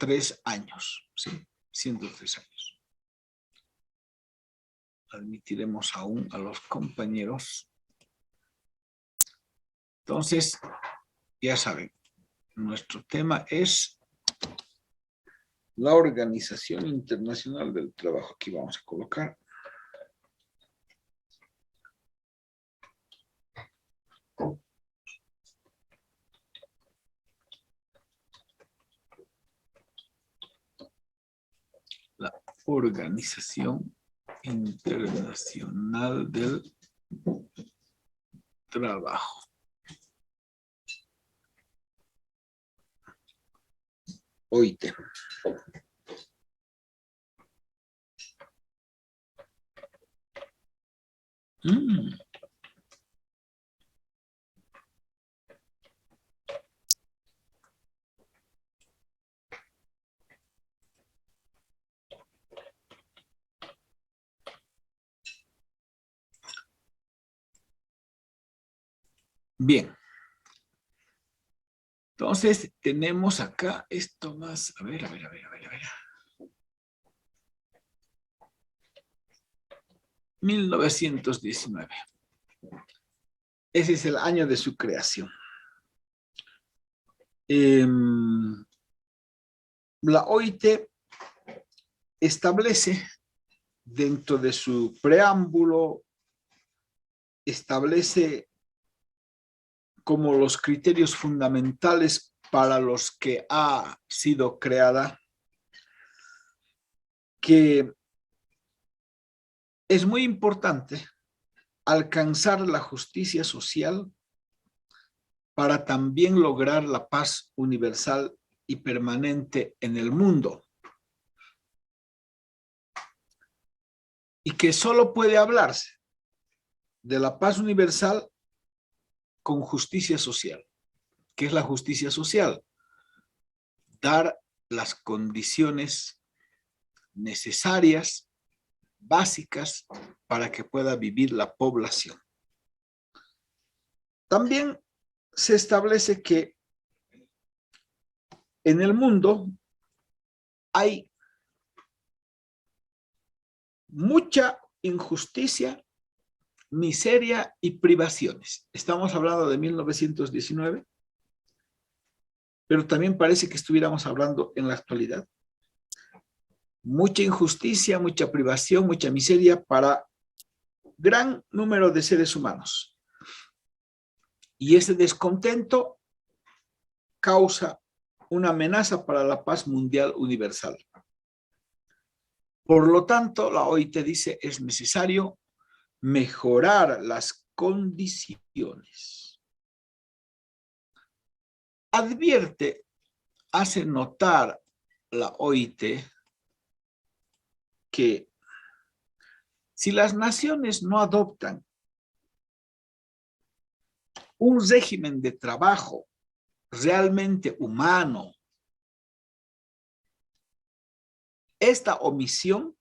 3 años, ¿sí? 103 años. Admitiremos aún a los compañeros. Entonces, ya saben, nuestro tema es la Organización Internacional del Trabajo. Aquí vamos a colocar. La Organización Internacional del Trabajo. OIT. Bien. Entonces, tenemos acá esto más. A ver. 1919. Ese es el año de su creación. La OIT establece dentro de su preámbulo, establece como los criterios fundamentales para los que ha sido creada, que es muy importante alcanzar la justicia social para también lograr la paz universal y permanente en el mundo. Y que solo puede hablarse de la paz universal con justicia social. ¿Qué es la justicia social? Dar las condiciones necesarias, básicas, para que pueda vivir la población. También se establece que en el mundo hay mucha injusticia, miseria y privaciones. Estamos hablando de 1919, pero también parece que estuviéramos hablando en la actualidad. Mucha injusticia, mucha privación, mucha miseria para gran número de seres humanos. Y ese descontento causa una amenaza para la paz mundial universal. Por lo tanto, la OIT dice que es necesario mejorar las condiciones. Advierte, hace notar la OIT que si las naciones no adoptan un régimen de trabajo realmente humano, esta omisión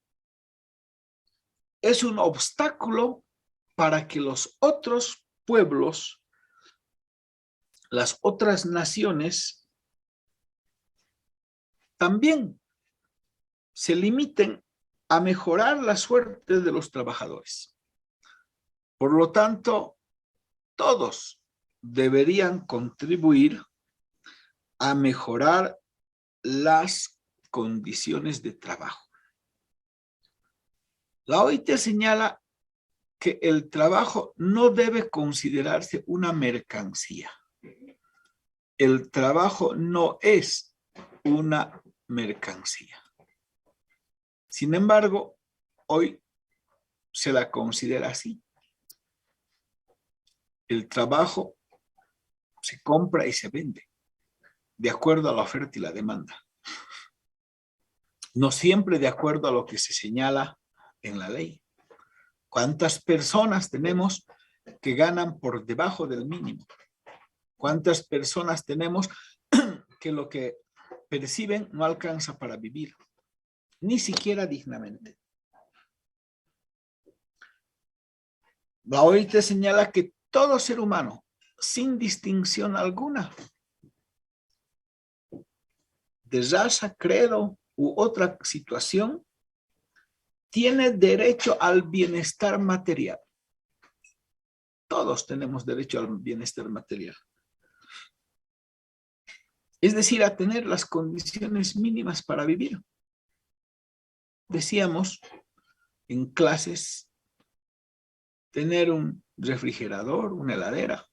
es un obstáculo para que los otros pueblos, las otras naciones, también se limiten a mejorar la suerte de los trabajadores. Por lo tanto, todos deberían contribuir a mejorar las condiciones de trabajo. La OIT señala que el trabajo no debe considerarse una mercancía. El trabajo no es una mercancía. Sin embargo, hoy se la considera así. El trabajo se compra y se vende de acuerdo a la oferta y la demanda. No siempre de acuerdo a lo que se señala en la ley. ¿Cuántas personas tenemos que ganan por debajo del mínimo? ¿Cuántas personas tenemos que lo que perciben no alcanza para vivir? Ni siquiera dignamente. La OIT señala que todo ser humano, sin distinción alguna, de raza, credo u otra situación, tiene derecho al bienestar material. Todos tenemos derecho al bienestar material. Es decir, a tener las condiciones mínimas para vivir. Decíamos en clases, tener un refrigerador, una heladera,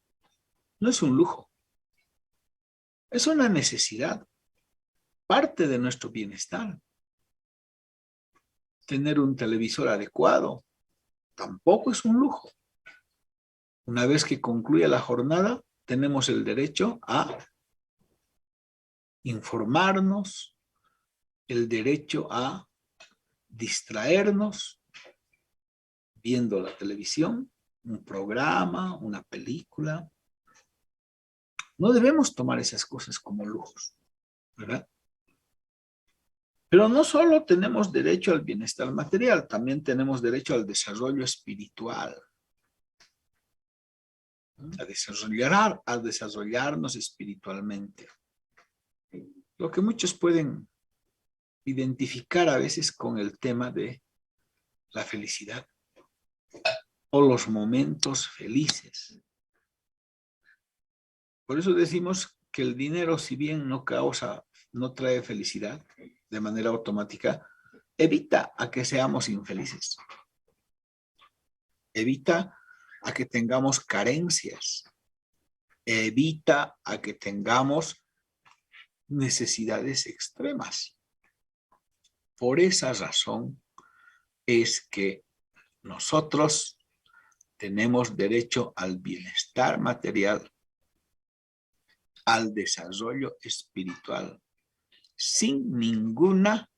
no es un lujo. Es una necesidad, parte de nuestro bienestar. Tener un televisor adecuado tampoco es un lujo. Una vez que concluya la jornada, tenemos el derecho a informarnos, el derecho a distraernos viendo la televisión, un programa, una película. No debemos tomar esas cosas como lujos, ¿verdad? Pero no solo tenemos derecho al bienestar material, también tenemos derecho al desarrollo espiritual. A desarrollarnos espiritualmente. Lo que muchos pueden identificar a veces con el tema de la felicidad o los momentos felices. Por eso decimos que el dinero, si bien no trae felicidad de manera automática, evita a que seamos infelices. Evita a que tengamos carencias. Evita a que tengamos necesidades extremas. Por esa razón es que nosotros tenemos derecho al bienestar material, al desarrollo espiritual, sin ninguna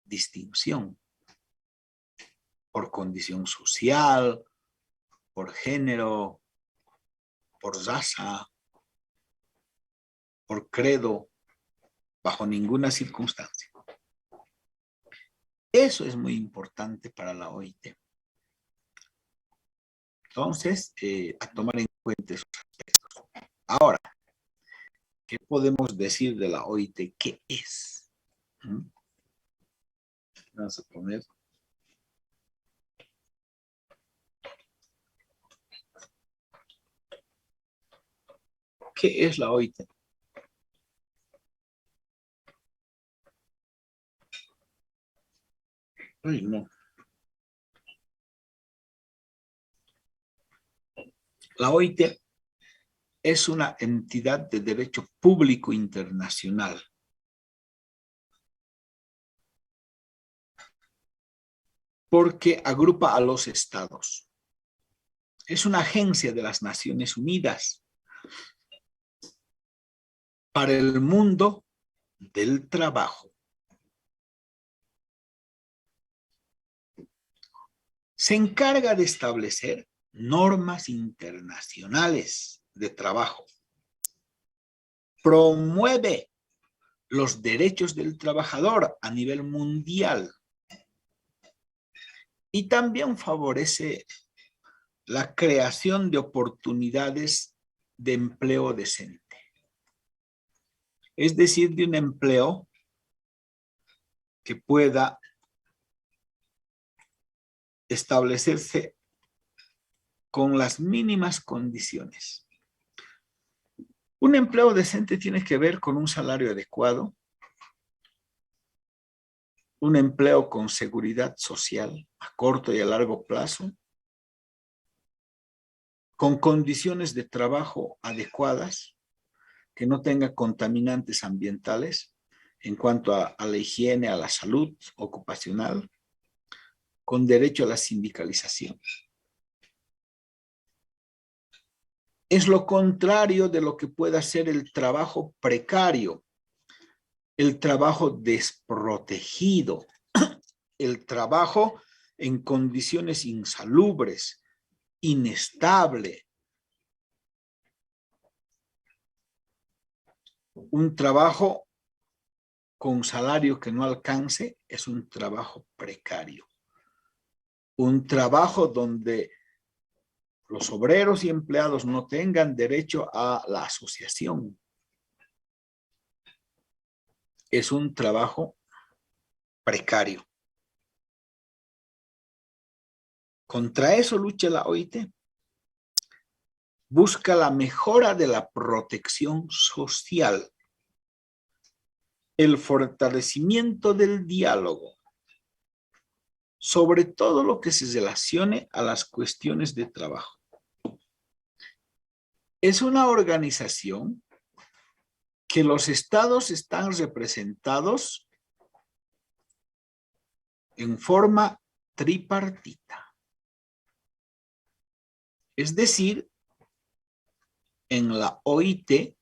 distinción por condición social, por género, por raza, por credo, bajo ninguna circunstancia. Eso es muy importante para la OIT. Entonces, a tomar en cuenta esos aspectos. Ahora, ¿qué podemos decir de la OIT? ¿Qué es? Vamos a poner. ¿Qué es la OIT? Ay, no. La OIT es una entidad de derecho público internacional. Porque agrupa a los estados. Es una agencia de las Naciones Unidas para el mundo del trabajo. Se encarga de establecer normas internacionales de trabajo. Promueve los derechos del trabajador a nivel mundial. Y también favorece la creación de oportunidades de empleo decente. Es decir, de un empleo que pueda establecerse con las mínimas condiciones. Un empleo decente tiene que ver con un salario adecuado, un empleo con seguridad social a corto y a largo plazo, con condiciones de trabajo adecuadas, que no tenga contaminantes ambientales en cuanto a la higiene, a la salud ocupacional, con derecho a la sindicalización. Es lo contrario de lo que pueda ser el trabajo precario, el trabajo desprotegido, el trabajo en condiciones insalubres, inestable. Un trabajo con salario que no alcance es un trabajo precario. Un trabajo donde los obreros y empleados no tengan derecho a la asociación. es un trabajo precario. Contra eso lucha la OIT. Busca la mejora de la protección social, el fortalecimiento del diálogo, sobre todo lo que se relacione a las cuestiones de trabajo. Es una organización que los estados están representados en forma tripartita. Es decir, en la OIT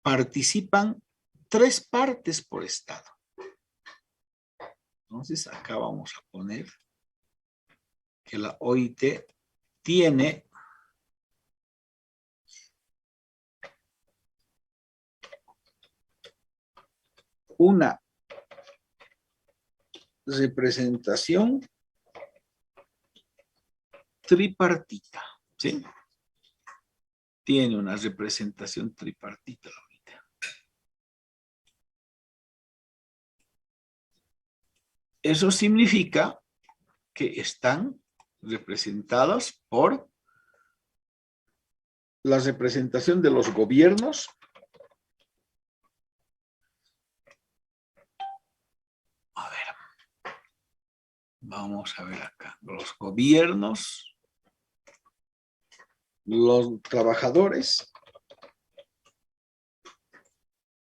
participan 3 partes por estado. Entonces, acá vamos a poner que la OIT tiene una representación tripartita, ¿sí? Tiene una representación tripartita la OIT. Eso significa que están representados por la representación de los gobiernos, a ver, vamos a ver acá, los gobiernos, los trabajadores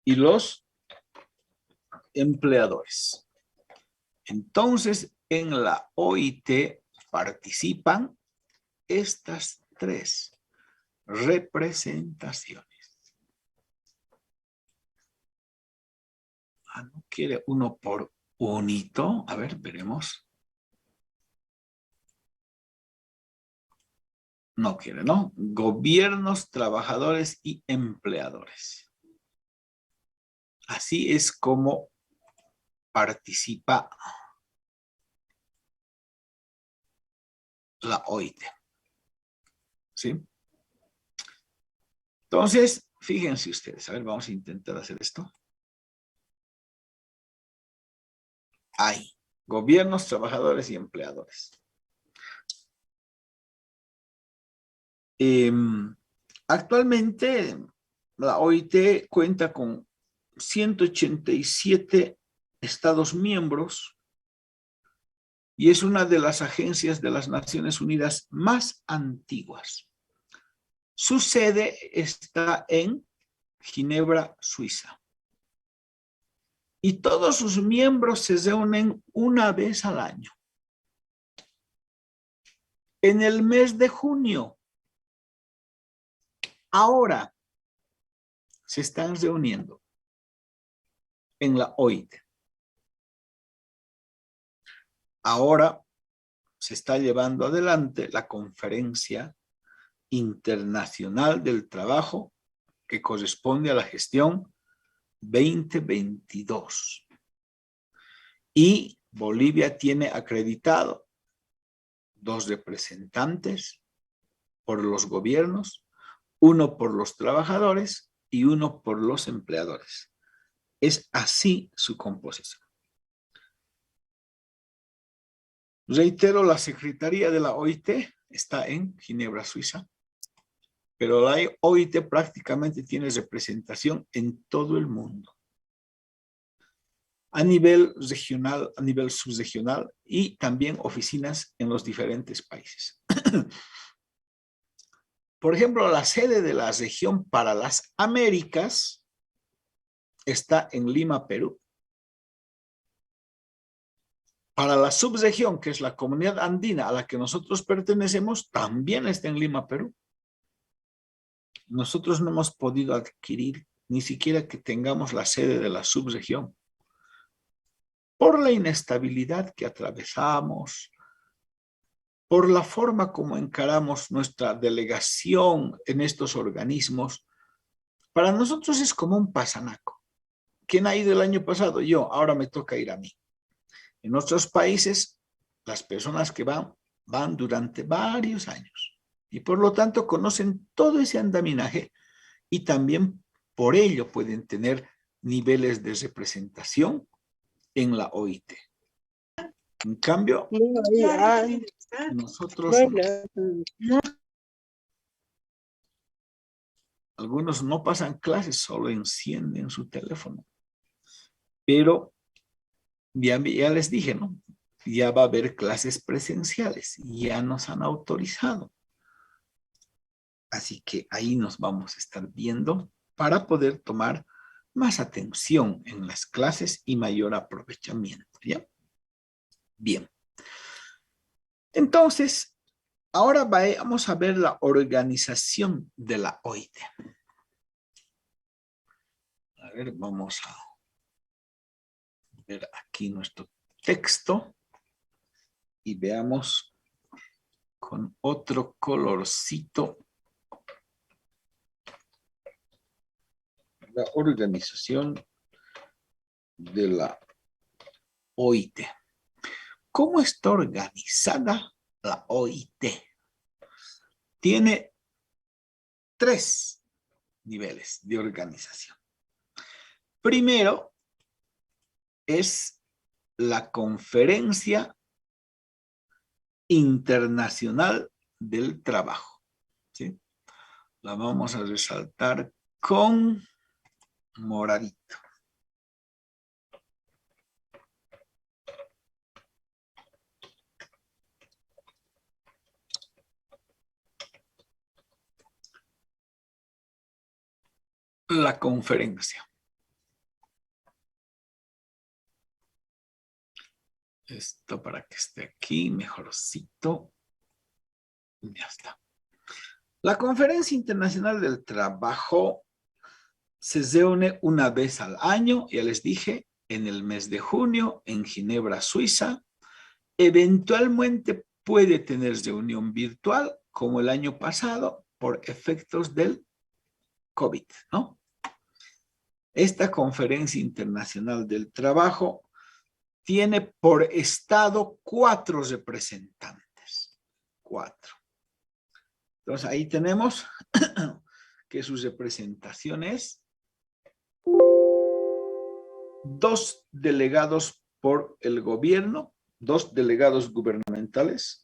y los empleadores. Entonces, en la OIT participan estas 3 representaciones. ¿No quiere uno por unito? A ver, veremos. No quiere, ¿no? Gobiernos, trabajadores y empleadores. Así es como participa la OIT. ¿Sí? Entonces, fíjense ustedes. A ver, vamos a intentar hacer esto. Hay gobiernos, trabajadores y empleadores. Actualmente, la OIT cuenta con 187 estados miembros y es una de las agencias de las Naciones Unidas más antiguas. Su sede está en Ginebra, Suiza. Y todos sus miembros se reúnen una vez al año. En el mes de junio. Ahora se están reuniendo en la OIT. Ahora se está llevando adelante la Conferencia Internacional del Trabajo que corresponde a la gestión 2022. Y Bolivia tiene acreditado 2 representantes por los gobiernos, 1 por los trabajadores y 1 por los empleadores. Es así su composición. Reitero, la Secretaría de la OIT está en Ginebra, Suiza, pero la OIT prácticamente tiene representación en todo el mundo. A nivel regional, a nivel subregional y también oficinas en los diferentes países. Por ejemplo, la sede de la región para las Américas está en Lima, Perú. Para la subregión, que es la comunidad andina a la que nosotros pertenecemos, también está en Lima, Perú. Nosotros no hemos podido adquirir ni siquiera que tengamos la sede de la subregión. Por la inestabilidad que atravesamos, por la forma como encaramos nuestra delegación en estos organismos, para nosotros es como un pasanaco. ¿Quién ha ido el año pasado? Yo, ahora me toca ir a mí. En otros países, las personas que van durante varios años y por lo tanto conocen todo ese andaminaje y también por ello pueden tener niveles de representación en la OIT. En cambio, nosotros, algunos no pasan clases, solo encienden su teléfono. Pero ya les dije, ¿no? Ya va a haber clases presenciales, ya nos han autorizado. Así que ahí nos vamos a estar viendo para poder tomar más atención en las clases y mayor aprovechamiento, ¿ya? Bien. Entonces, ahora vamos a ver la organización de la OIT. A ver, vamos a ver aquí nuestro texto y veamos con otro colorcito la organización de la OIT. ¿Cómo está organizada la OIT? Tiene 3 niveles de organización. Primero es la Conferencia Internacional del Trabajo, ¿sí? La vamos a resaltar con moradito. La conferencia. Esto para que esté aquí mejorcito. Ya está. La Conferencia Internacional del Trabajo se reúne una vez al año, ya les dije, en el mes de junio en Ginebra, Suiza. Eventualmente puede tener reunión virtual, como el año pasado, por efectos del COVID, ¿no? Esta Conferencia Internacional del Trabajo tiene por estado 4 representantes. 4. Entonces ahí tenemos que sus representaciones, 2 delegados por el gobierno, 2 delegados gubernamentales,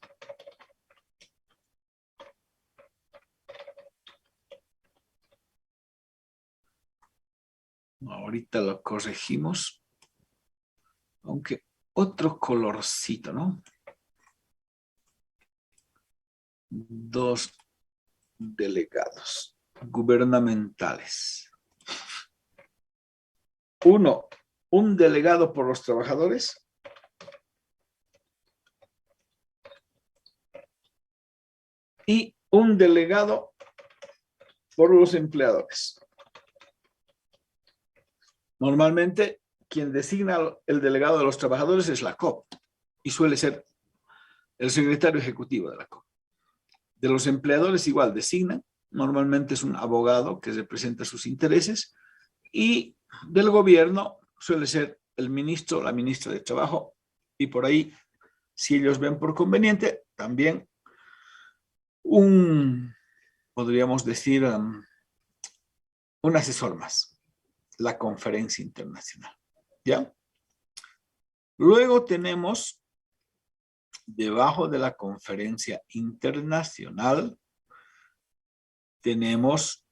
ahorita lo corregimos, aunque otro colorcito, ¿no? 2 delegados gubernamentales. Un delegado por los trabajadores y un delegado por los empleadores. Normalmente, quien designa el delegado de los trabajadores es la COP y suele ser el secretario ejecutivo de la COP. De los empleadores igual designan, normalmente es un abogado que representa sus intereses, y del gobierno suele ser el ministro o la ministra de Trabajo, y por ahí, si ellos ven por conveniente, también podríamos decir, un asesor más, la Conferencia Internacional, ¿ya? Luego tenemos, debajo de la Conferencia Internacional, tenemos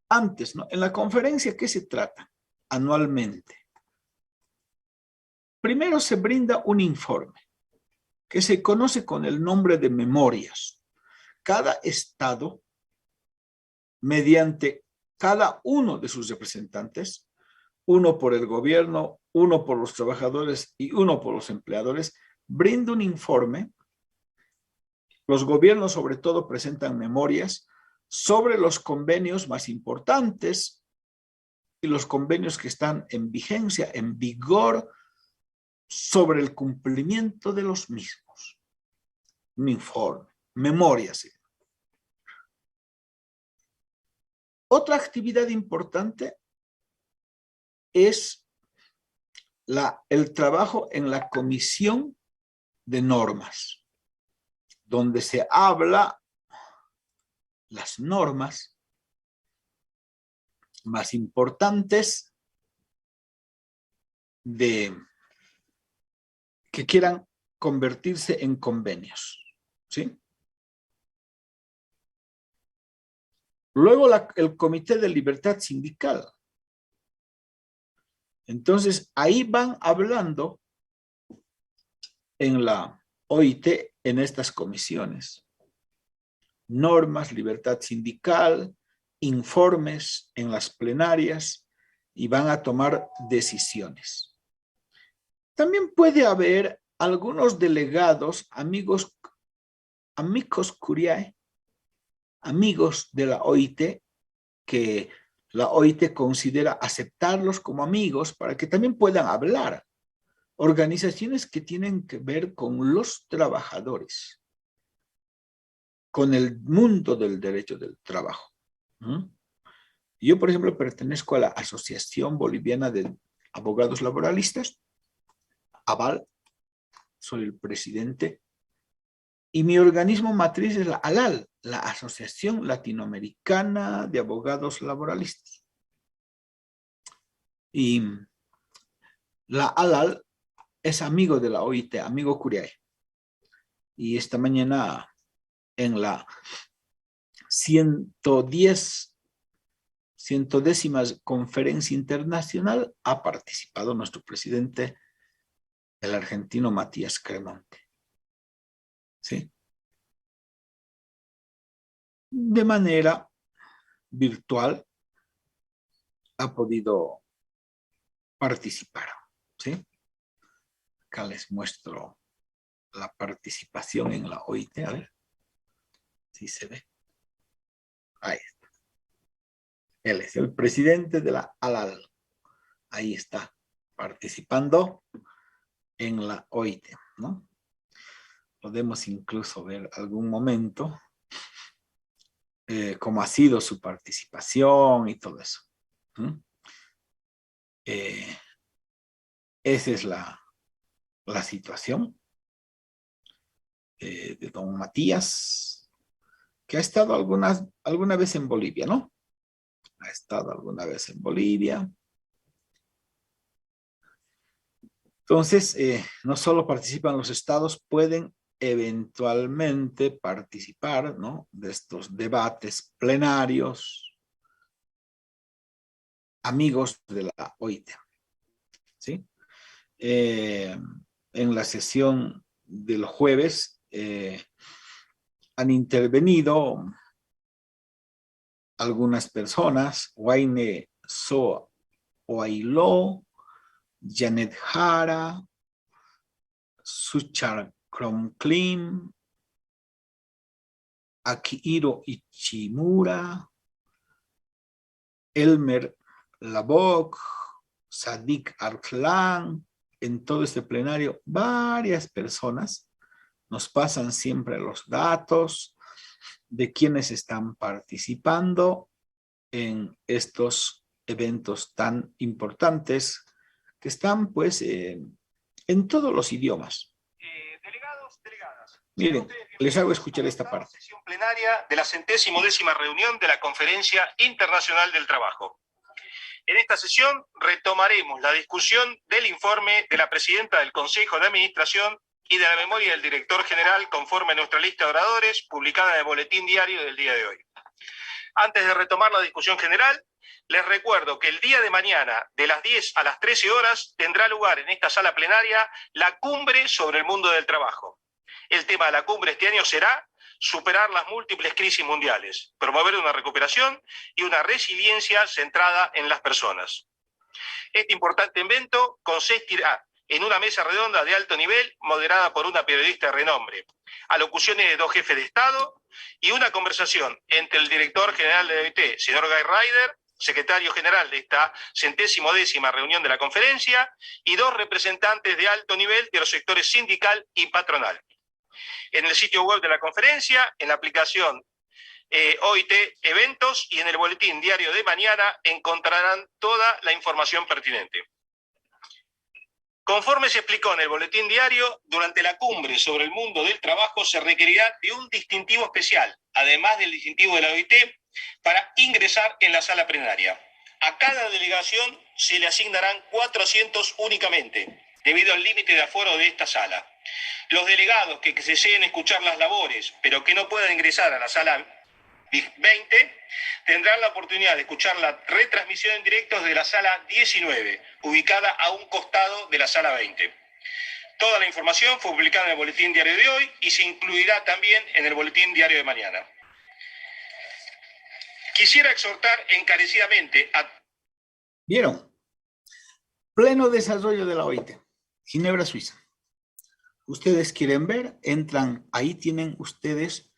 antes, ¿no? En la conferencia, ¿qué se trata? Anualmente. Primero se brinda un informe que se conoce con el nombre de memorias. Cada estado, mediante cada uno de sus representantes, uno por el gobierno, uno por los trabajadores y uno por los empleadores, brinda un informe. Los gobiernos sobre todo presentan memorias sobre los convenios más importantes y los convenios que están en vigencia, en vigor, sobre el cumplimiento de los mismos. Un informe, memorias. Otra actividad importante es el trabajo en la comisión de normas, donde se habla las normas más importantes que quieran convertirse en convenios, ¿sí? Luego el Comité de Libertad Sindical. Entonces, ahí van hablando en la OIT, en estas comisiones. Normas, libertad sindical, informes en las plenarias y van a tomar decisiones. También puede haber algunos delegados, amigos curiae, amigos de la OIT, que la OIT considera aceptarlos como amigos para que también puedan hablar. Organizaciones que tienen que ver con los trabajadores, con el mundo del derecho del trabajo. Yo, por ejemplo, pertenezco a la Asociación Boliviana de Abogados Laboralistas, ABAL, soy el presidente, y mi organismo matriz es la ALAL, la Asociación Latinoamericana de Abogados Laboralistas. Y la ALAL es amigo de la OIT, amigo curiae. Y esta mañana en la 110ª conferencia internacional ha participado nuestro presidente, el argentino Matías Cremonte. ¿Sí? De manera virtual ha podido participar. ¿Sí? Acá les muestro la participación en la OIT. A ver si se ve. Ahí está. Él es el presidente de la ALAL. Ahí está, participando en la OIT, ¿no? Podemos incluso ver algún momento cómo ha sido su participación y todo eso. Esa es la situación de don Matías, que ha estado alguna vez en Bolivia, ¿no? Ha estado alguna vez en Bolivia. Entonces, no solo participan los estados, pueden eventualmente participar, ¿no?, de estos debates plenarios, amigos de la OIT. ¿Sí? En la sesión del jueves han intervenido algunas personas, Wayne So Oailo, Janet Jara, Suchar Kromklim, Akihiro Ichimura, Elmer Labok, Sadiq Arslan. En todo este plenario, varias personas nos pasan siempre los datos de quienes están participando en estos eventos tan importantes que están, pues, en todos los idiomas. Delegados, delegadas. Miren, les hago escuchar esta parte. Sesión plenaria de la 110ª reunión de la Conferencia Internacional del Trabajo. En esta sesión retomaremos la discusión del informe de la presidenta del Consejo de Administración y de la memoria del director general conforme a nuestra lista de oradores publicada en el Boletín Diario del día de hoy. Antes de retomar la discusión general, les recuerdo que el día de mañana, de las 10 a las 13 horas, tendrá lugar en esta sala plenaria la cumbre sobre el mundo del trabajo. El tema de la cumbre este año será superar las múltiples crisis mundiales, promover una recuperación y una resiliencia centrada en las personas. Este importante evento consistirá en una mesa redonda de alto nivel moderada por una periodista de renombre, alocuciones de 2 jefes de Estado y una conversación entre el director general de la OIT, señor Guy Ryder, secretario general de esta 110ª reunión de la conferencia, y 2 representantes de alto nivel de los sectores sindical y patronal. En el sitio web de la conferencia, en la aplicación OIT Eventos y en el boletín diario de mañana encontrarán toda la información pertinente. Conforme se explicó en el boletín diario, durante la cumbre sobre el mundo del trabajo se requerirá de un distintivo especial, además del distintivo de la OIT, para ingresar en la sala plenaria. A cada delegación se le asignarán 4 asientos únicamente, debido al límite de aforo de esta sala. Los delegados que deseen escuchar las labores, pero que no puedan ingresar a la sala 20, tendrán la oportunidad de escuchar la retransmisión en directo de la sala 19, ubicada a un costado de la sala 20. Toda la información fue publicada en el Boletín Diario de hoy y se incluirá también en el Boletín Diario de mañana. Quisiera exhortar encarecidamente a... ¿Vieron? Pleno desarrollo de la OIT, Ginebra, Suiza. Ustedes quieren ver, entran, ahí tienen ustedes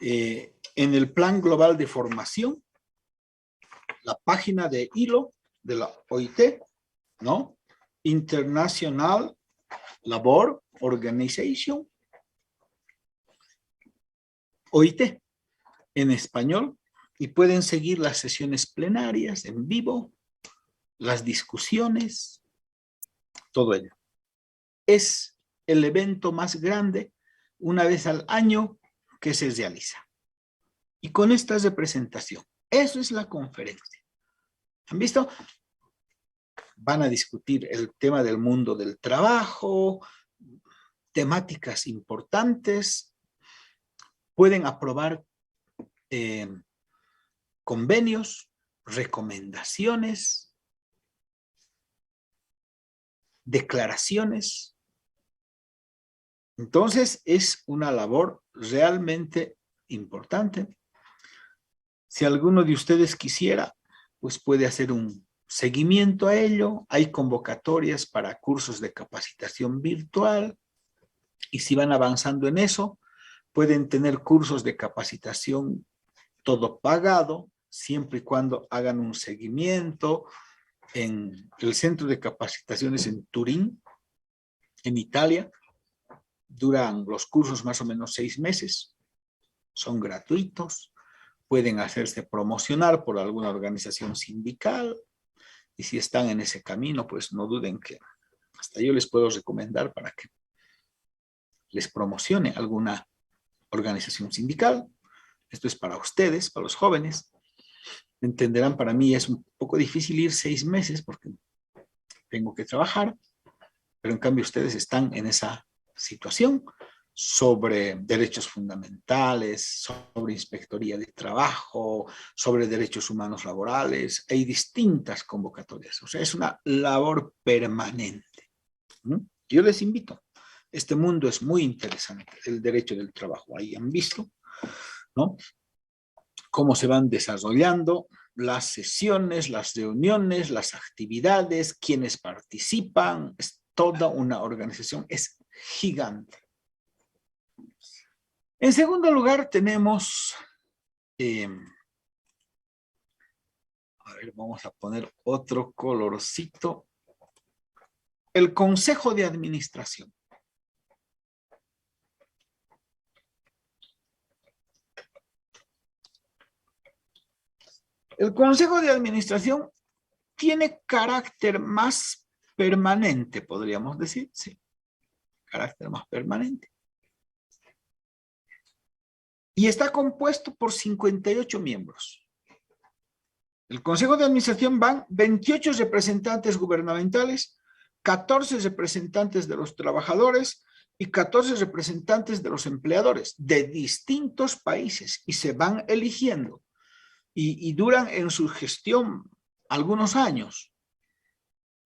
en el Plan Global de Formación, la página de ILO, de la OIT, ¿no? International Labour Organization, OIT, en español, y pueden seguir las sesiones plenarias en vivo, las discusiones, todo ello. Es el evento más grande una vez al año que se realiza. Y con esta representación, eso es la conferencia. ¿Han visto? Van a discutir el tema del mundo del trabajo, temáticas importantes, pueden aprobar convenios, recomendaciones, declaraciones. Entonces, es una labor realmente importante. Si alguno de ustedes quisiera, pues puede hacer un seguimiento a ello. Hay convocatorias para cursos de capacitación virtual. Y si van avanzando en eso, pueden tener cursos de capacitación todo pagado, siempre y cuando hagan un seguimiento en el centro de capacitaciones en Turín, en Italia. Duran los cursos más o menos 6 meses, son gratuitos, pueden hacerse promocionar por alguna organización sindical, y si están en ese camino, pues no duden que hasta yo les puedo recomendar para que les promocione alguna organización sindical. Esto es para ustedes, para los jóvenes. Entenderán, para mí es un poco difícil ir 6 meses porque tengo que trabajar, pero en cambio ustedes están en esa situación sobre derechos fundamentales, sobre inspectoría de trabajo, sobre derechos humanos laborales. Hay distintas convocatorias, o sea, es una labor permanente. Yo les invito. Este mundo es muy interesante, el derecho del trabajo. Ahí han visto, ¿no?, cómo se van desarrollando las sesiones, las reuniones, las actividades, quienes participan. Es toda una organización, es gigante. En segundo lugar tenemos, a ver, vamos a poner otro colorcito, el Consejo de Administración. El Consejo de Administración tiene carácter más permanente, podríamos decir, sí, carácter más permanente. Y está compuesto por 58 miembros. El Consejo de Administración van 28 representantes gubernamentales, 14 representantes de los trabajadores y 14 representantes de los empleadores de distintos países, y se van eligiendo. Y duran en su gestión algunos años.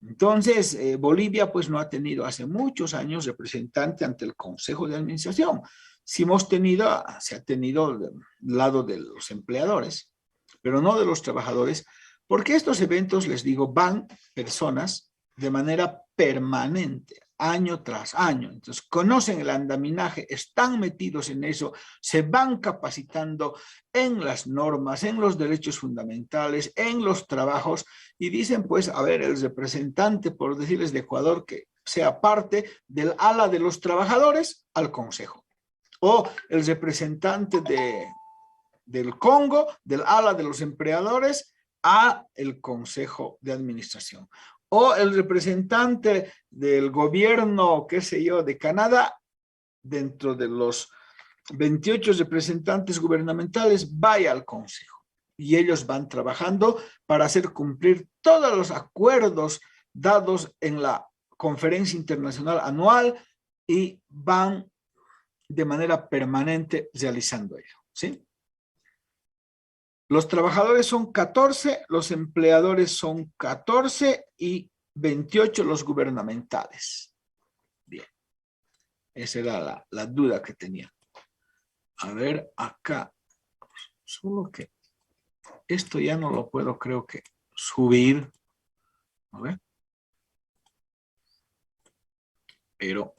Entonces, Bolivia pues no ha tenido hace muchos años representante ante el Consejo de Administración. Sí hemos tenido, se ha tenido del lado de los empleadores, pero no de los trabajadores, porque estos eventos, les digo, van personas de manera permanente, año tras año. Entonces, conocen el andamiaje, están metidos en eso, se van capacitando en las normas, en los derechos fundamentales, en los trabajos, y dicen, pues, a ver, el representante, por decirles, de Ecuador, que sea parte del ala de los trabajadores al Consejo, o el representante del Congo, del ala de los empleadores, a el Consejo de Administración, o el representante del gobierno, qué sé yo, de Canadá, dentro de los 28 representantes gubernamentales, vaya al Consejo. y ellos van trabajando para hacer cumplir todos los acuerdos dados en la conferencia internacional anual y van de manera permanente realizando ello, ¿sí? Los trabajadores son 14, los empleadores son 14 y 28 los gubernamentales. Bien, esa era la duda que tenía. A ver, acá, solo que esto ya no lo puedo, creo que, subir. A ver. Pero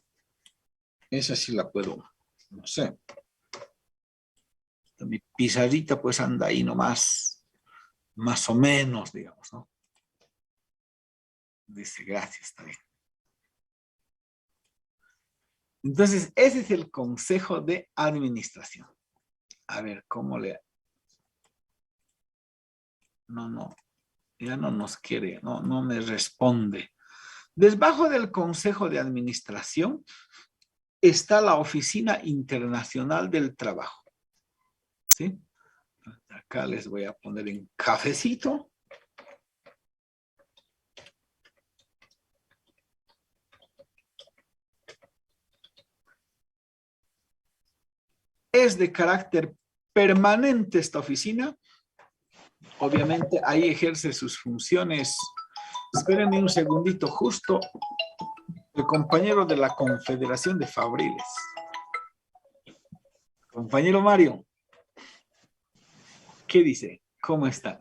esa sí la puedo, no sé. Mi pizarrita pues anda ahí nomás, más o menos, digamos, ¿no? Dice, gracias, está bien. Entonces, ese es el consejo de administración. A ver, ¿cómo le...? No, ya no nos quiere, no me responde. Debajo del consejo de administración está la Oficina Internacional del Trabajo. ¿Sí? Acá les voy a poner en cafecito. Es de carácter permanente esta oficina. Obviamente ahí ejerce sus funciones. Espérenme un segundito, justo el compañero de la Confederación de Fabriles. Compañero Mario, ¿qué dice? ¿Cómo está?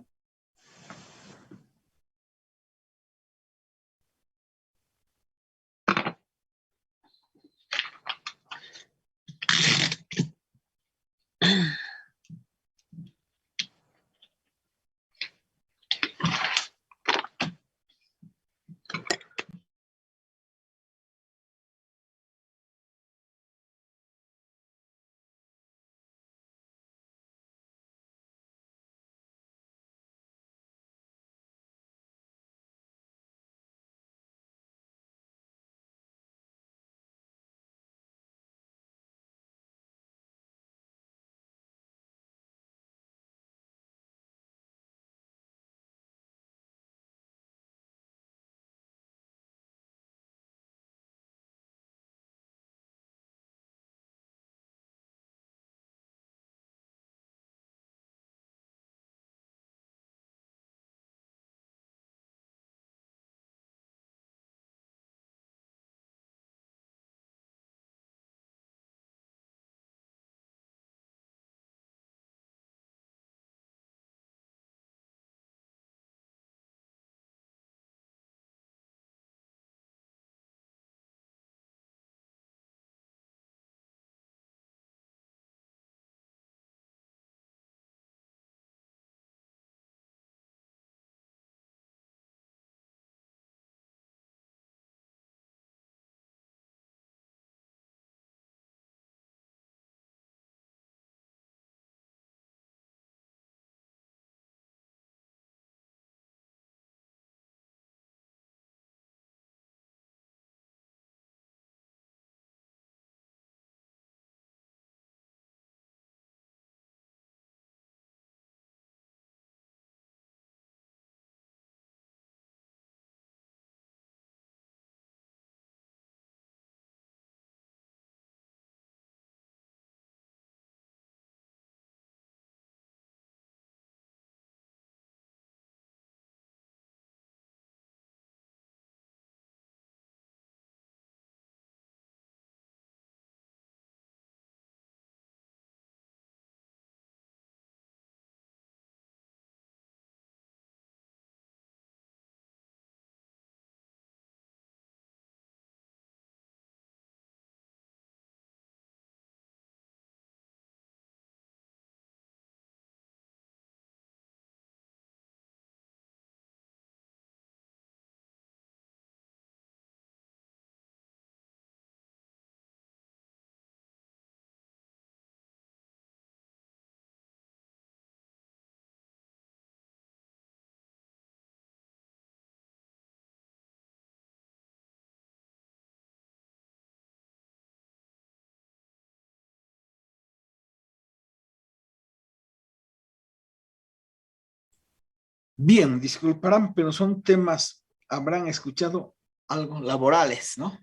Bien, disculparán, pero son temas, habrán escuchado algo laborales, ¿no?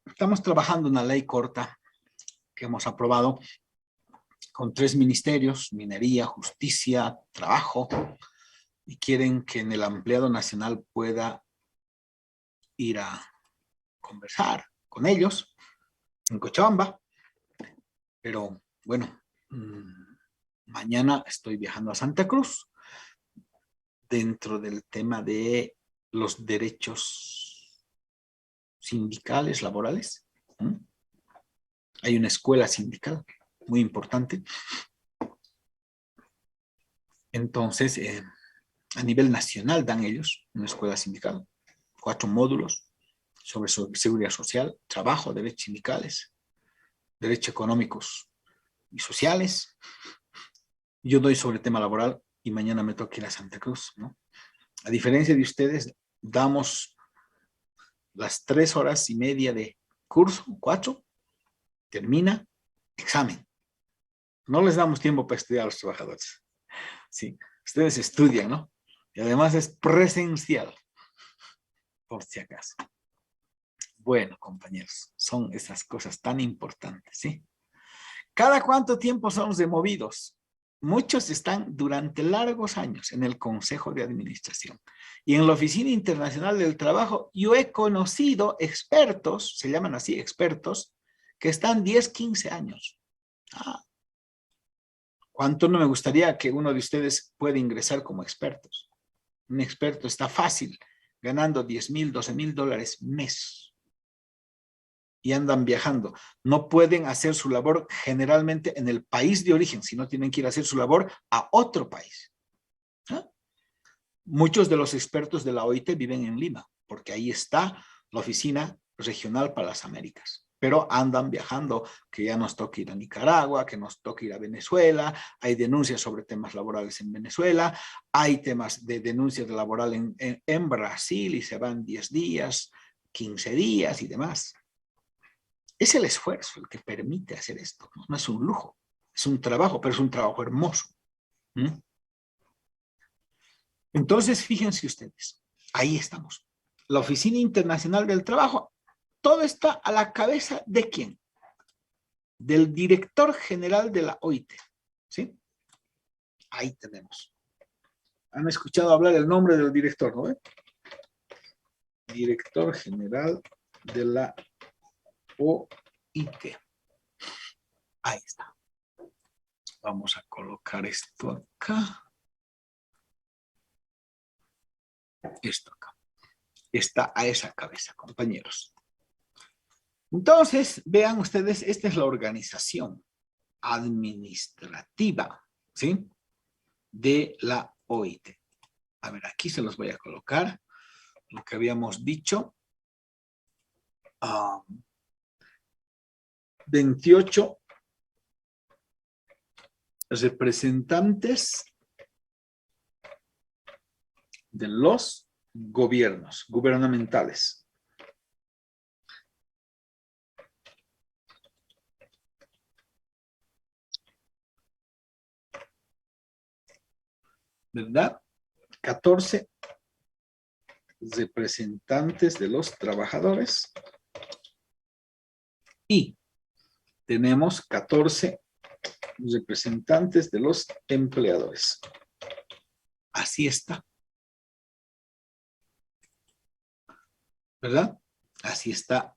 Estamos trabajando una ley corta que hemos aprobado con 3 ministerios, minería, justicia, trabajo, y quieren que en el empleado nacional pueda ir a conversar con ellos en Cochabamba, pero bueno, mañana estoy viajando a Santa Cruz dentro del tema de los derechos sindicales, laborales. Hay una escuela sindical muy importante. Entonces, a nivel nacional dan ellos una escuela sindical, 4 módulos sobre seguridad social, trabajo, derechos sindicales, derechos económicos y sociales. Yo doy sobre tema laboral y mañana me toca ir a Santa Cruz, ¿no? A diferencia de ustedes, damos las 3 horas y media de curso, 4, termina, examen. No les damos tiempo para estudiar a los trabajadores. Sí, ustedes estudian, ¿no? Y además es presencial, por si acaso. Bueno, compañeros, son esas cosas tan importantes, ¿sí? ¿Cada cuánto tiempo somos removidos? Muchos están durante largos años en el Consejo de Administración. Y en la Oficina Internacional del Trabajo, yo he conocido expertos, se llaman así, expertos, que están 10, 15 años. ¿Cuánto no me gustaría que uno de ustedes pueda ingresar como expertos? Un experto está fácil, ganando 10,000, 12,000 dólares mes. Y andan viajando. No pueden hacer su labor generalmente en el país de origen, sino tienen que ir a hacer su labor a otro país. ¿Ah? Muchos de los expertos de la OIT viven en Lima, porque ahí está la oficina regional para las Américas. Pero andan viajando, que ya nos toca ir a Nicaragua, que nos toca ir a Venezuela, hay denuncias sobre temas laborales en Venezuela, hay temas de denuncias laborales en Brasil y se van 10 días, 15 días y demás. Es el esfuerzo el que permite hacer esto, ¿no? No es un lujo, es un trabajo, pero es un trabajo hermoso. Entonces, fíjense ustedes, ahí estamos. La Oficina Internacional del Trabajo, todo está a la cabeza ¿de quién? Del director general de la OIT, ¿sí? Ahí tenemos. ¿Han escuchado hablar el nombre del director, no? Director general de la OIT. Ahí está. Vamos a colocar esto acá. Esto acá. Está a esa cabeza, compañeros. Entonces, vean ustedes, esta es la organización administrativa, ¿sí? De la OIT. A ver, aquí se los voy a colocar. Lo que habíamos dicho. 28 representantes de los gobiernos gubernamentales. ¿Verdad? 14 representantes de los trabajadores y tenemos 14 representantes de los empleadores. Así está. ¿Verdad? Así está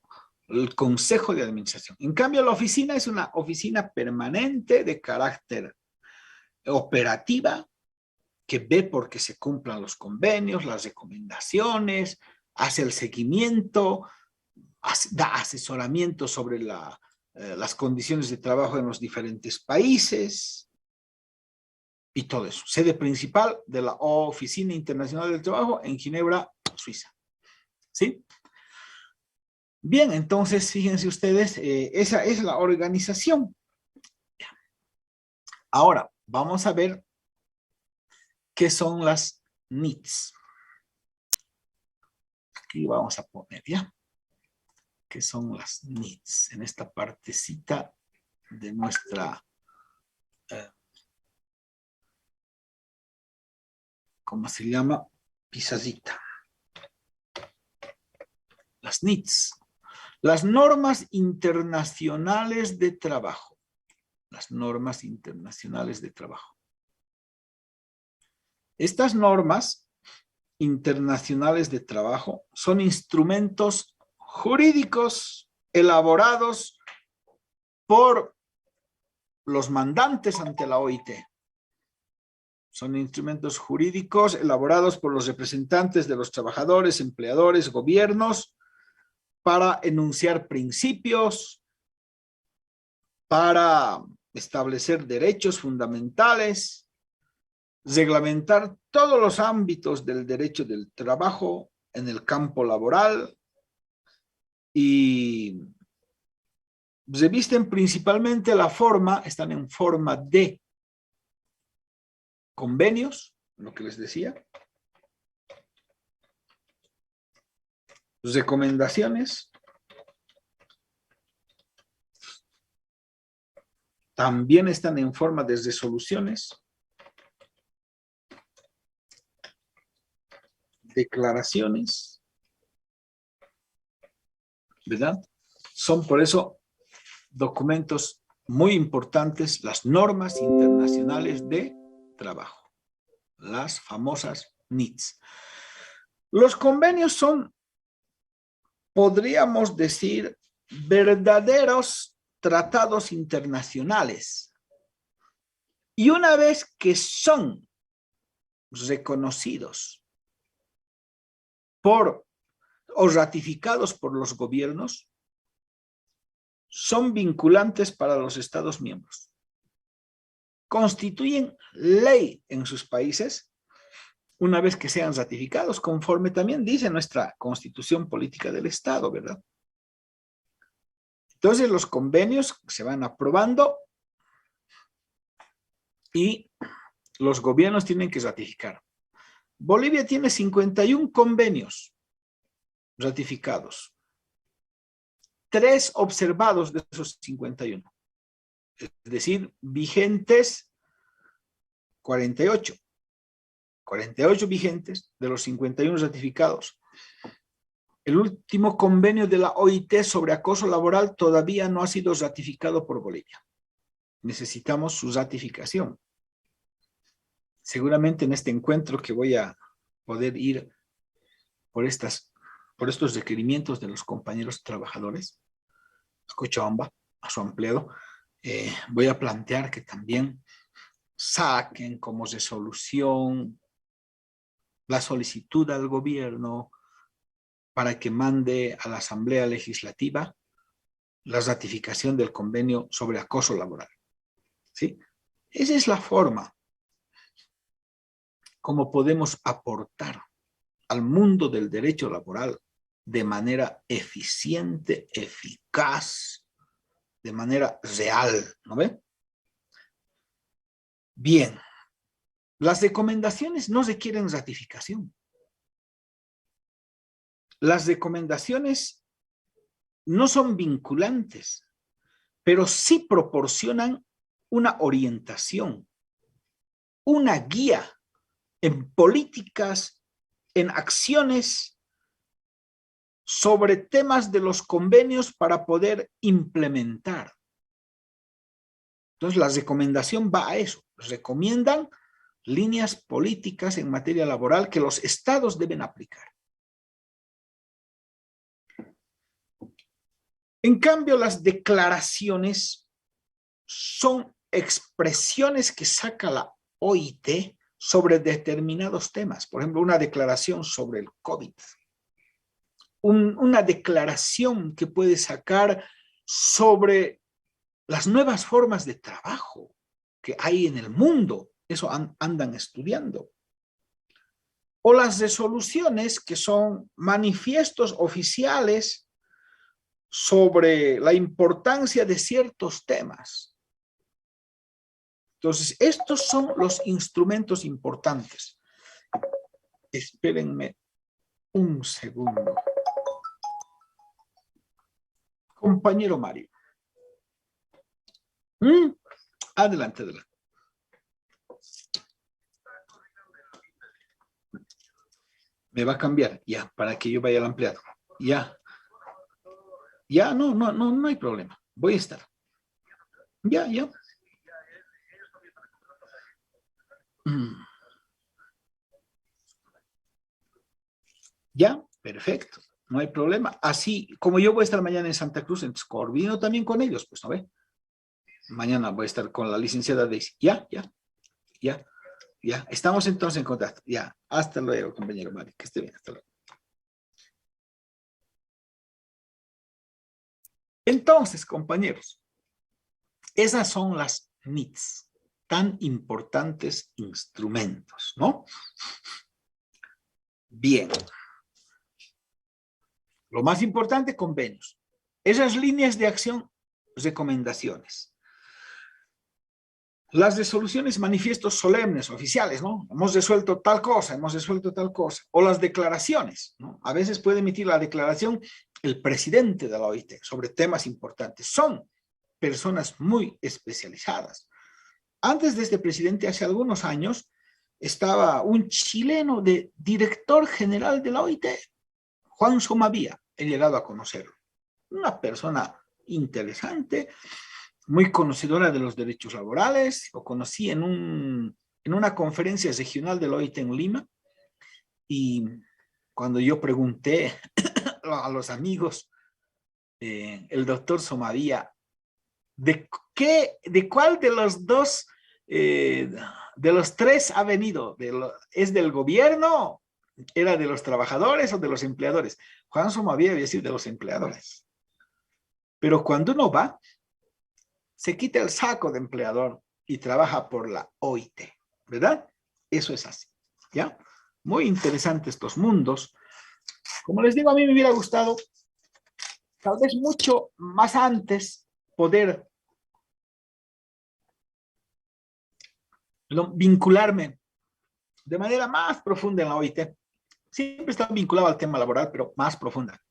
el Consejo de Administración. En cambio, la oficina es una oficina permanente de carácter operativa que ve porque se cumplan los convenios, las recomendaciones, hace el seguimiento, da asesoramiento sobre las condiciones de trabajo en los diferentes países y todo eso. Sede principal de la Oficina Internacional del Trabajo en Ginebra, Suiza. ¿Sí? Bien, entonces, fíjense ustedes, esa es la organización. Ahora, vamos a ver qué son las NEEDs. Aquí vamos a poner, ¿ya? ¿Qué son las NEEDs? En esta partecita de nuestra ¿cómo se llama? Pisadita. Las NITS. Las normas internacionales de trabajo. Las normas internacionales de trabajo. Estas normas internacionales de trabajo son instrumentos jurídicos elaborados por los mandantes ante la OIT. Son instrumentos jurídicos elaborados por los representantes de los trabajadores, empleadores, gobiernos, para enunciar principios, para establecer derechos fundamentales, reglamentar todos los ámbitos del derecho del trabajo en el campo laboral y revisten principalmente la forma, están en forma de convenios, lo que les decía, recomendaciones, también están en forma de resoluciones, declaraciones, ¿verdad? Son por eso documentos muy importantes, las normas internacionales de trabajo, las famosas NITS. Los convenios son, podríamos decir, verdaderos tratados internacionales. Y una vez que son reconocidos por o ratificados por los gobiernos, son vinculantes para los Estados miembros. Constituyen ley en sus países una vez que sean ratificados, conforme también dice nuestra Constitución Política del Estado, ¿verdad? Entonces los convenios se van aprobando y los gobiernos tienen que ratificar. Bolivia tiene 51 convenios ratificados. 3 observados de esos 51. Es decir, vigentes 48. 48 vigentes de los 51 ratificados. El último convenio de la OIT sobre acoso laboral todavía no ha sido ratificado por Bolivia. Necesitamos su ratificación. Seguramente en este encuentro que voy a poder ir por estos requerimientos de los compañeros trabajadores, a Cochabamba, a su empleado, voy a plantear que también saquen como resolución la solicitud al gobierno para que mande a la Asamblea Legislativa la ratificación del convenio sobre acoso laboral. ¿Sí? Esa es la forma como podemos aportar al mundo del derecho laboral de manera eficiente, eficaz, de manera real, ¿no ve? Bien, las recomendaciones no requieren ratificación. Las recomendaciones no son vinculantes, pero sí proporcionan una orientación, una guía en políticas, en acciones sobre temas de los convenios para poder implementar. Entonces, la recomendación va a eso. Recomiendan líneas políticas en materia laboral que los estados deben aplicar. En cambio, las declaraciones son expresiones que saca la OIT sobre determinados temas. Por ejemplo, una declaración sobre el COVID. Una declaración que puede sacar sobre las nuevas formas de trabajo que hay en el mundo. Eso andan estudiando. O las resoluciones que son manifiestos oficiales sobre la importancia de ciertos temas. Entonces, estos son los instrumentos importantes. Espérenme un segundo. Compañero Mario. Adelante, adelante. Me va a cambiar, ya, para que yo vaya al empleado. Ya. Ya, no hay problema. Voy a estar. Ya. Mm. Ya, perfecto. No hay problema. Así, como yo voy a estar mañana en Santa Cruz, entonces coordino también con ellos, pues, ¿no ve? Mañana voy a estar con la licenciada Daisy. Ya. Estamos entonces en contacto. Ya. Hasta luego, compañero. Vale, que esté bien. Hasta luego. Entonces, compañeros, esas son las NITs, tan importantes instrumentos, ¿no? Bien. Lo más importante, convenios. Esas líneas de acción, recomendaciones. Las resoluciones, manifiestos solemnes, oficiales, ¿no? Hemos resuelto tal cosa, hemos resuelto tal cosa. O las declaraciones, ¿no? A veces puede emitir la declaración el presidente de la OIT sobre temas importantes. Son personas muy especializadas. Antes de este presidente, hace algunos años, estaba un chileno de director general de la OIT, Juan Somavía. He llegado a conocerlo. Una persona interesante, muy conocedora de los derechos laborales. Lo conocí en una conferencia regional de la OIT en Lima, y cuando yo pregunté a los amigos, el doctor Somavía, ¿de cuál de los dos, de los tres ha venido? ¿Es del gobierno? ¿Era de los trabajadores o de los empleadores? Juan Somavía había sido de los empleadores. Pero cuando uno va, se quita el saco de empleador y trabaja por la OIT, ¿verdad? Eso es así, ¿ya? Muy interesantes estos mundos. Como les digo, a mí me hubiera gustado, tal vez mucho más antes, poder vincularme de manera más profunda en la OIT. Siempre estaba vinculado al tema laboral, pero más profunda.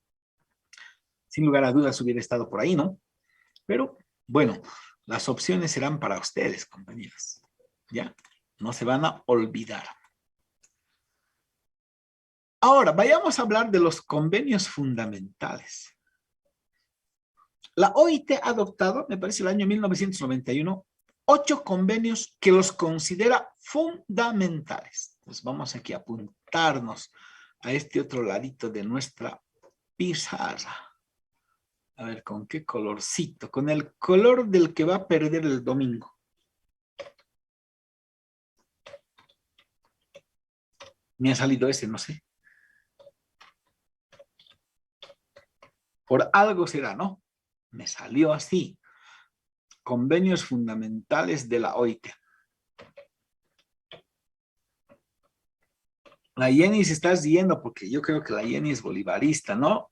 Sin lugar a dudas hubiera estado por ahí, ¿no? Pero, bueno, las opciones serán para ustedes, compañeros. ¿Ya? No se van a olvidar. Ahora, vayamos a hablar de los convenios fundamentales. La OIT ha adoptado, me parece el año 1991, 8 convenios que los considera fundamentales. Entonces vamos aquí a apuntarnos a este otro ladito de nuestra pizarra. A ver, ¿con qué colorcito? Con el color del que va a perder el domingo. Me ha salido ese, no sé. Por algo será, ¿no? Me salió así. Convenios fundamentales de la OIT. La Jenny se está riendo porque yo creo que la Jenny es bolivarista, ¿no?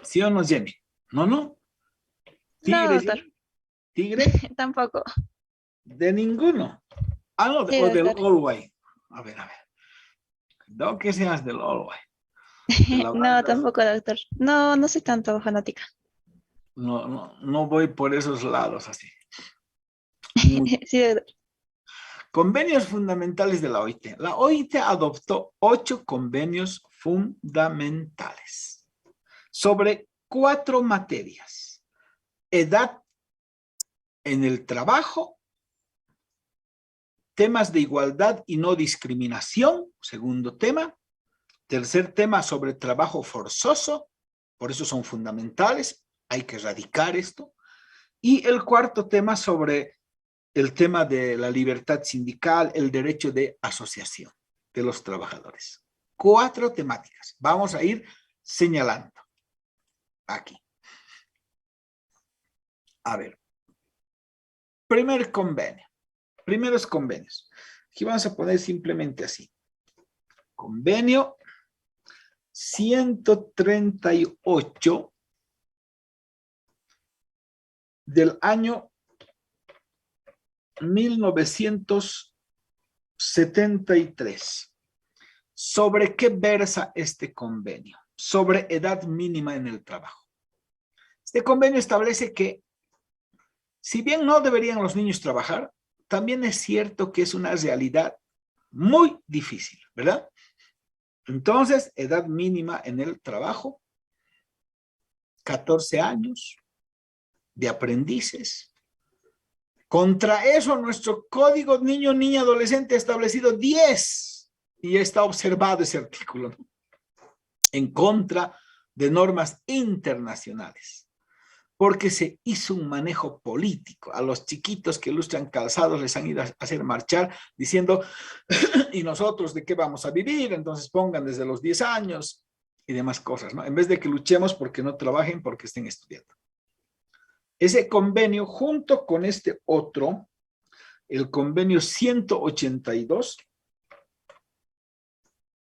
¿Sí o no, Jenny? ¿No? No, ¿Tigre, doctor. Jenny? ¿Tigre? Tampoco. De ninguno. Ah, no, Sí, o del doctor. Allway. A ver. No que seas del Allway. De la No, banda. tampoco, doctor. No soy tanto fanática. No voy por esos lados así. Muy. Sí, doctor. Convenios fundamentales de la OIT. La OIT adoptó 8 convenios fundamentales sobre 4 materias. Edad en el trabajo, temas de igualdad y no discriminación, segundo tema. Tercer tema, sobre trabajo forzoso, por eso son fundamentales, hay que erradicar esto. Y el cuarto tema, sobre el tema de la libertad sindical, el derecho de asociación de los trabajadores. 4 temáticas. Vamos a ir señalando aquí. A ver. Primeros convenios. Aquí vamos a poner simplemente así. Convenio 138 del año 1973. ¿Sobre qué versa este convenio? Sobre edad mínima en el trabajo. Este convenio establece que, si bien no deberían los niños trabajar, también es cierto que es una realidad muy difícil, ¿verdad? Entonces, edad mínima en el trabajo, 14 años de aprendices. Contra eso, nuestro código niño, niña, adolescente ha establecido 10 y está observado ese artículo, ¿no? En contra de normas internacionales, porque se hizo un manejo político. A los chiquitos que ilustran calzados les han ido a hacer marchar diciendo, ¿y nosotros de qué vamos a vivir? Entonces pongan desde los 10 años y demás cosas, ¿no? En vez de que luchemos porque no trabajen, porque estén estudiando. Ese convenio, junto con este otro, el convenio 182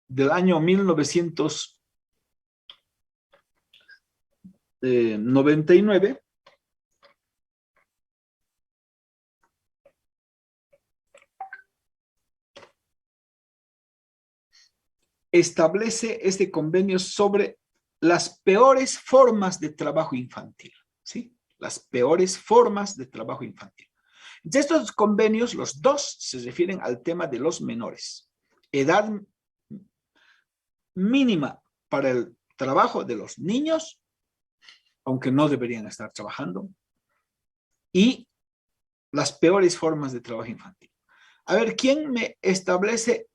del año 1999, establece este convenio sobre las peores formas de trabajo infantil, ¿sí? Las peores formas de trabajo infantil. Entonces, estos convenios, los dos, se refieren al tema de los menores. Edad mínima para el trabajo de los niños, aunque no deberían estar trabajando, y las peores formas de trabajo infantil. A ver, ¿quién me establece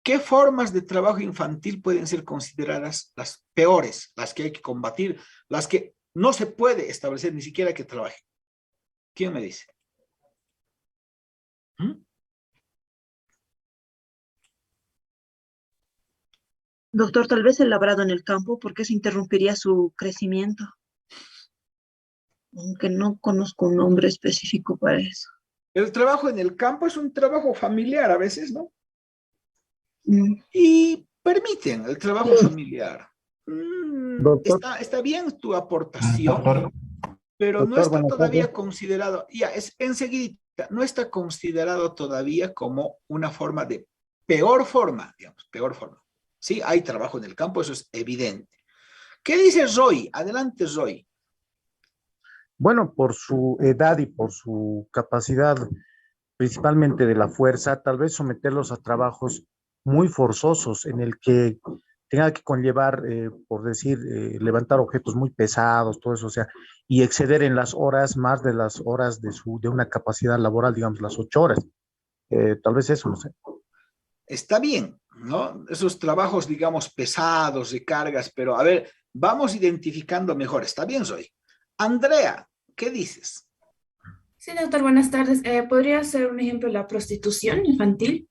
qué formas de trabajo infantil pueden ser consideradas las peores, las que hay que combatir, las que no se puede establecer ni siquiera que trabajen? ¿Quién me dice? Doctor, tal vez el labrado en el campo, porque se interrumpiría su crecimiento. Aunque no conozco un nombre específico para eso. El trabajo en el campo es un trabajo familiar a veces, ¿no? Mm. Y permiten el trabajo familiar. Doctor, Está bien tu aportación, doctor, pero no doctor, está buenas todavía tardes. considerado, ya es enseguida, no está considerado todavía como una forma de peor forma, digamos, peor forma. Sí, hay trabajo en el campo, eso es evidente. ¿Qué dice Roy? Adelante, Roy. Bueno, por su edad y por su capacidad, principalmente de la fuerza, tal vez someterlos a trabajos muy forzosos en el que tenga que conllevar, por decir, levantar objetos muy pesados, todo eso, o sea, y exceder en las horas más de las horas de una capacidad laboral, digamos, las 8 horas. Tal vez eso, no sé. Está bien, ¿no? Esos trabajos, digamos, pesados, de cargas, pero a ver, vamos identificando mejor. Está bien, Roy. Andrea, ¿qué dices? Sí, doctor, buenas tardes. ¿Podría ser un ejemplo la prostitución infantil?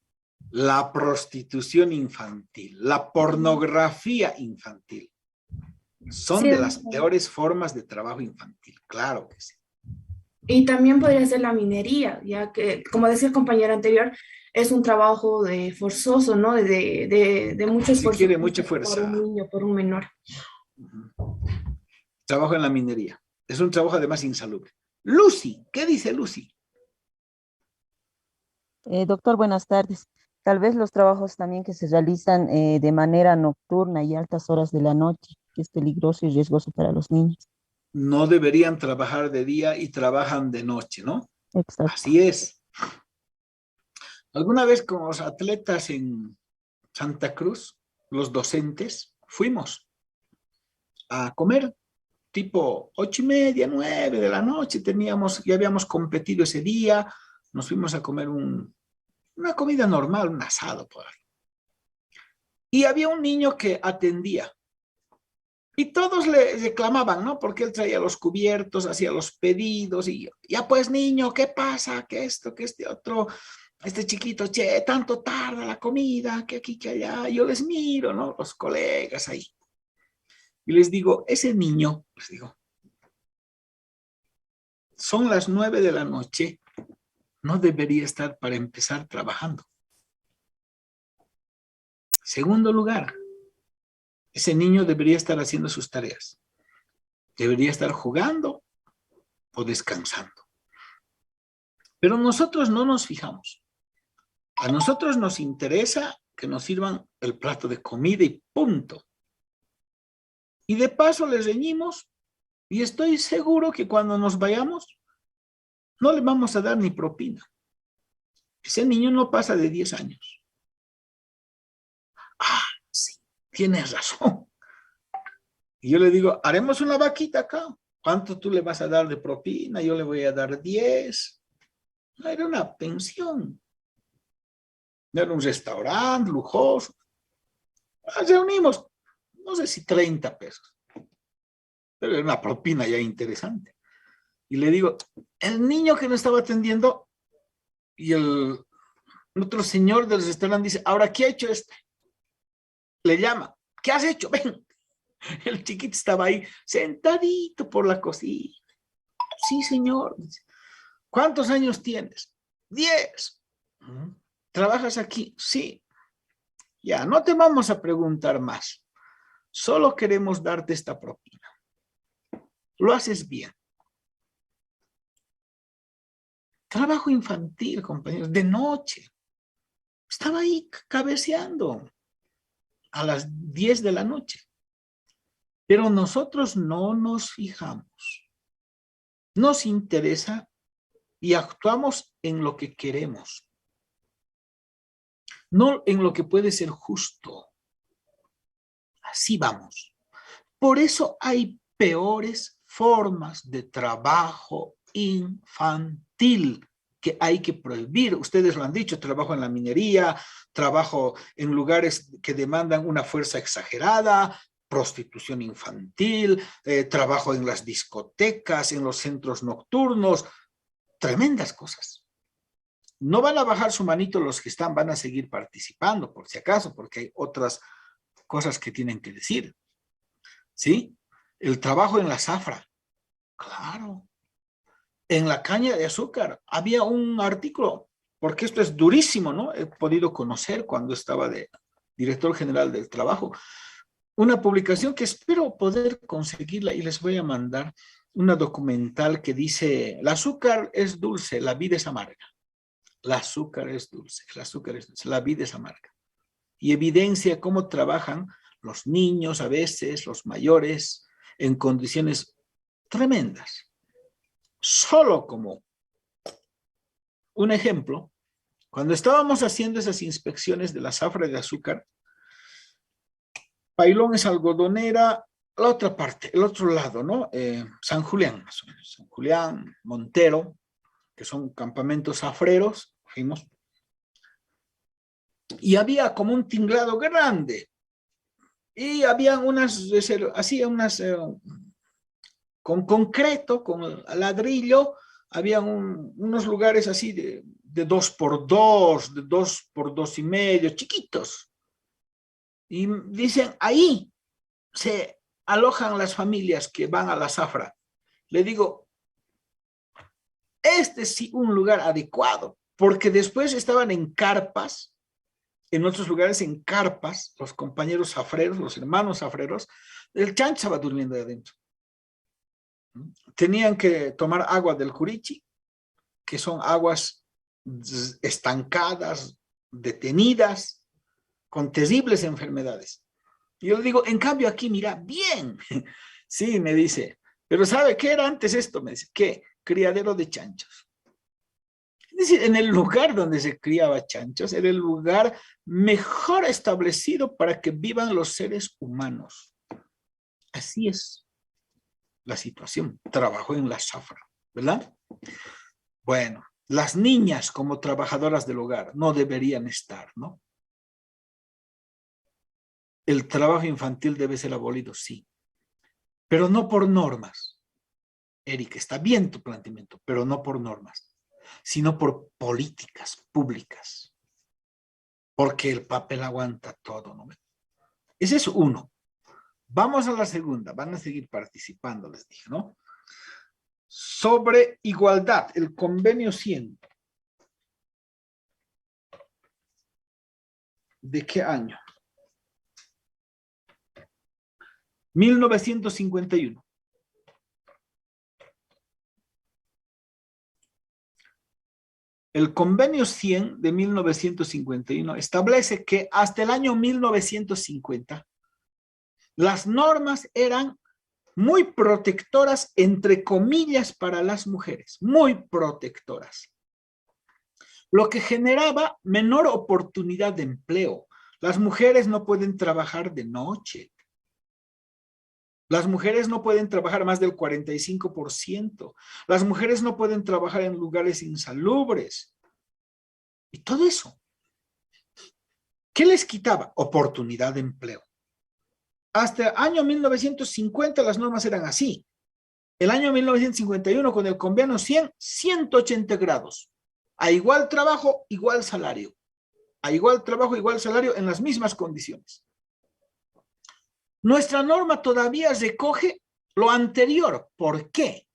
La prostitución infantil, la pornografía infantil. Son Sí, de las doctor. peores formas de trabajo infantil, claro que sí. Y también podría ser la minería, ya que, como decía el compañero anterior, es un trabajo forzoso, ¿no? De mucho Se esfuerzo quiere mucha físico por un fuerza. niño, por un menor. Trabajo en la minería. Es un trabajo además insalubre. Lucy, ¿qué dice Lucy? Doctor, buenas tardes. Tal vez los trabajos también que se realizan de manera nocturna y altas horas de la noche, que es peligroso y riesgoso para los niños. No deberían trabajar de día y trabajan de noche, ¿no? Exacto. Así es. Alguna vez con los atletas en Santa Cruz, los docentes, fuimos a comer tipo 8:30, 9 de la noche. Ya habíamos competido ese día, nos fuimos a comer una comida normal, un asado por ahí. Y había un niño que atendía. Y todos le reclamaban, ¿no? Porque él traía los cubiertos, hacía los pedidos y ya pues niño, ¿qué pasa? ¿Qué esto? ¿Qué este otro? Este chiquito, che, tanto tarda la comida, que aquí, que allá. Yo les miro, ¿no? Los colegas ahí. Y les digo, ese niño, les digo, son las 9 de la noche, no debería estar para empezar trabajando. Segundo lugar, ese niño debería estar haciendo sus tareas. Debería estar jugando o descansando. Pero nosotros no nos fijamos. A nosotros nos interesa que nos sirvan el plato de comida y punto. Y de paso les reñimos y estoy seguro que cuando nos vayamos no le vamos a dar ni propina. Ese niño no pasa de 10 años. Ah, tienes razón. Y yo le digo, haremos una vaquita acá. ¿Cuánto tú le vas a dar de propina? Yo le voy a dar 10. No era una pensión. No era un restaurante lujoso. Nos reunimos, no sé si 30 pesos. Pero era una propina ya interesante. Y le digo, el niño que nos estaba atendiendo y el otro señor del restaurante dice, ahora, ¿qué ha hecho este? Le llama, ¿qué has hecho? Ven. El chiquito estaba ahí, sentadito por la cocina. Sí, señor. ¿Cuántos años tienes? 10. ¿Trabajas aquí? Sí. Ya, no te vamos a preguntar más. Solo queremos darte esta propina. Lo haces bien. Trabajo infantil, compañeros, de noche. Estaba ahí cabeceando a las 10 de la noche. Pero nosotros no nos fijamos. Nos interesa y actuamos en lo que queremos. No en lo que puede ser justo. Así vamos. Por eso hay peores formas de trabajo infantil que hay que prohibir. Ustedes lo han dicho, trabajo en la minería, trabajo en lugares que demandan una fuerza exagerada, prostitución infantil, trabajo en las discotecas, en los centros nocturnos, tremendas cosas. No van a bajar su manito los que están, van a seguir participando, por si acaso, porque hay otras cosas que tienen que decir. ¿Sí? El trabajo en la zafra, claro. En la caña de azúcar había un artículo, porque esto es durísimo, ¿no? He podido conocer cuando estaba de director general del trabajo, una publicación que espero poder conseguirla y les voy a mandar una documental que dice, el azúcar es dulce, la vida es amarga. El azúcar es dulce, el azúcar es dulce, la vida es amarga. Y evidencia cómo trabajan los niños a veces, los mayores, en condiciones tremendas. Solo como un ejemplo, cuando estábamos haciendo esas inspecciones de la zafra de azúcar, Pailón es algodonera, la otra parte, el otro lado, ¿no? San Julián, más o menos. San Julián, Montero, que son campamentos zafreros, fuimos. Y había como un tinglado grande. Y había unas, hacía unas, con concreto, con ladrillo, había unos lugares así de 2x2, de 2x2.5, chiquitos. Y dicen, ahí se alojan las familias que van a la zafra. Le digo, este sí un lugar adecuado, porque después estaban en carpas, en otros lugares en carpas, los compañeros zafreros, los hermanos zafreros, el chancho estaba durmiendo de adentro. Tenían que tomar agua del Curichi, que son aguas estancadas, detenidas, con terribles enfermedades. Y yo le digo, en cambio aquí, mira, bien. Sí, me dice, pero ¿sabe qué era antes esto? Me dice, ¿qué? Criadero de chanchos. Es decir, en el lugar donde se criaba chanchos, era el lugar mejor establecido para que vivan los seres humanos. Así es la situación. Trabajo en la zafra, ¿verdad? Bueno, las niñas como trabajadoras del hogar no deberían estar, ¿no? El trabajo infantil debe ser abolido, sí, pero no por normas. Eric, está bien tu planteamiento, pero no por normas, sino por políticas públicas, porque el papel aguanta todo, ¿no? Ese es uno. Vamos a la segunda, van a seguir participando, les dije, ¿no? Sobre igualdad, el convenio 100. ¿De qué año? 1951. El convenio 100 de 1951 establece que hasta el año 1950 las normas eran muy protectoras, entre comillas, para las mujeres, muy protectoras, lo que generaba menor oportunidad de empleo, Las mujeres no pueden trabajar de noche. Las mujeres no pueden trabajar más del 45%. Las mujeres no pueden trabajar en lugares insalubres. Y todo eso. ¿Qué les quitaba? Oportunidad de empleo. Hasta el año 1950 las normas eran así. El año 1951 con el convenio 100, 180 grados. A igual trabajo, igual salario. A igual trabajo, igual salario en las mismas condiciones. Nuestra norma todavía recoge lo anterior. ¿Por qué?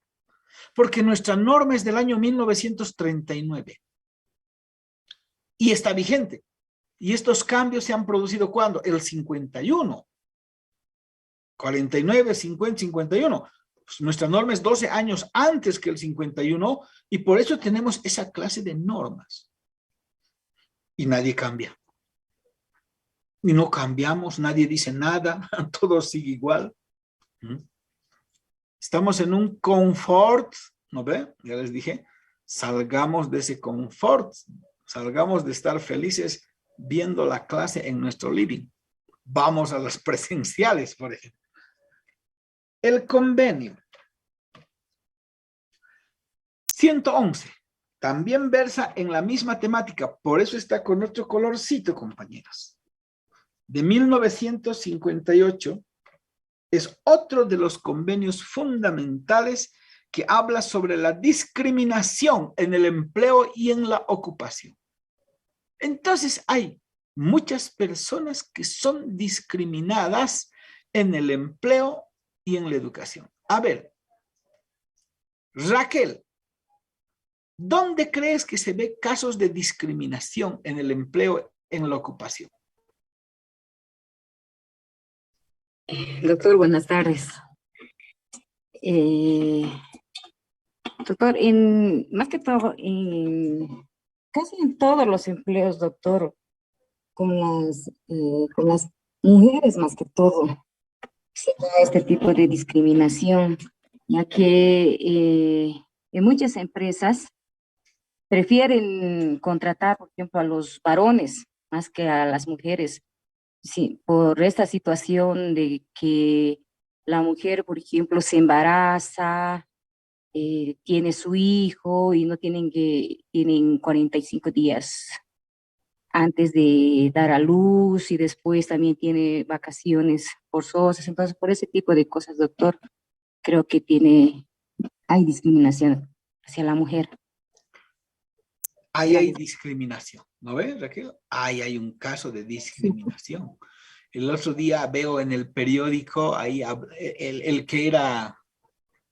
Porque nuestra norma es del año 1939 y está vigente. Y estos cambios se han producido ¿cuándo? El 51. 49, 50, 51. Pues nuestra norma es 12 años antes que el 51 y por eso tenemos esa clase de normas. Y nadie cambia. Y no cambiamos, nadie dice nada, todo sigue igual. Estamos en un confort, ¿no ve? Ya les dije, salgamos de ese confort, salgamos de estar felices viendo la clase en nuestro living. Vamos a las presenciales, por ejemplo. El convenio 111 también versa en la misma temática, por eso está con nuestro colorcito, compañeros. De 1958 es otro de los convenios fundamentales que habla sobre la discriminación en el empleo y en la ocupación. Entonces hay muchas personas que son discriminadas en el empleo y en la educación. A ver, Raquel, ¿dónde crees que se ve casos de discriminación en el empleo, en la ocupación? Doctor, buenas tardes. Doctor, más que todo, casi en todos los empleos, doctor, con las mujeres más que todo, se da este tipo de discriminación, ya que en muchas empresas prefieren contratar, por ejemplo, a los varones más que a las mujeres. Sí, por esta situación de que la mujer, por ejemplo, se embaraza, tiene su hijo y no tienen 45 días antes de dar a luz y después también tiene vacaciones forzosas. Entonces, por ese tipo de cosas, doctor, creo que hay discriminación hacia la mujer. Ahí hay discriminación, ¿no ves, Raquel? Ahí hay un caso de discriminación. El otro día veo en el periódico ahí el que era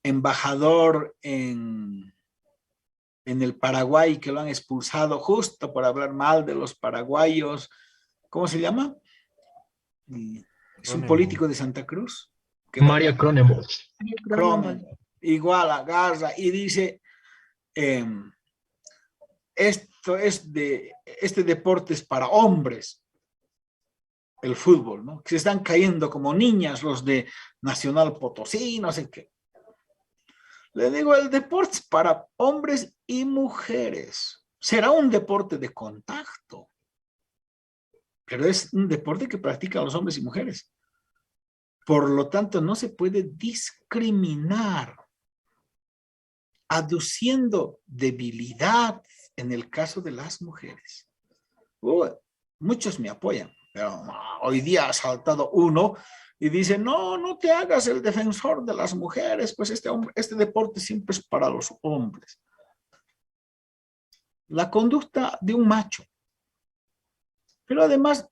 embajador en el Paraguay, que lo han expulsado justo por hablar mal de los paraguayos. ¿Cómo se llama? Es un político de Santa Cruz. Mario Cronenberg. Igual agarra y dice... este deporte es para hombres, el fútbol, ¿no? Que se están cayendo como niñas los de Nacional Potosí, no sé qué. Le digo, el deporte es para hombres y mujeres. Será un deporte de contacto, pero es un deporte que practican los hombres y mujeres. Por lo tanto, no se puede discriminar, aduciendo debilidad en el caso de las mujeres. Muchos me apoyan, pero hoy día ha saltado uno y dice, no te hagas el defensor de las mujeres, pues este deporte siempre es para los hombres. La conducta de un macho. Pero además,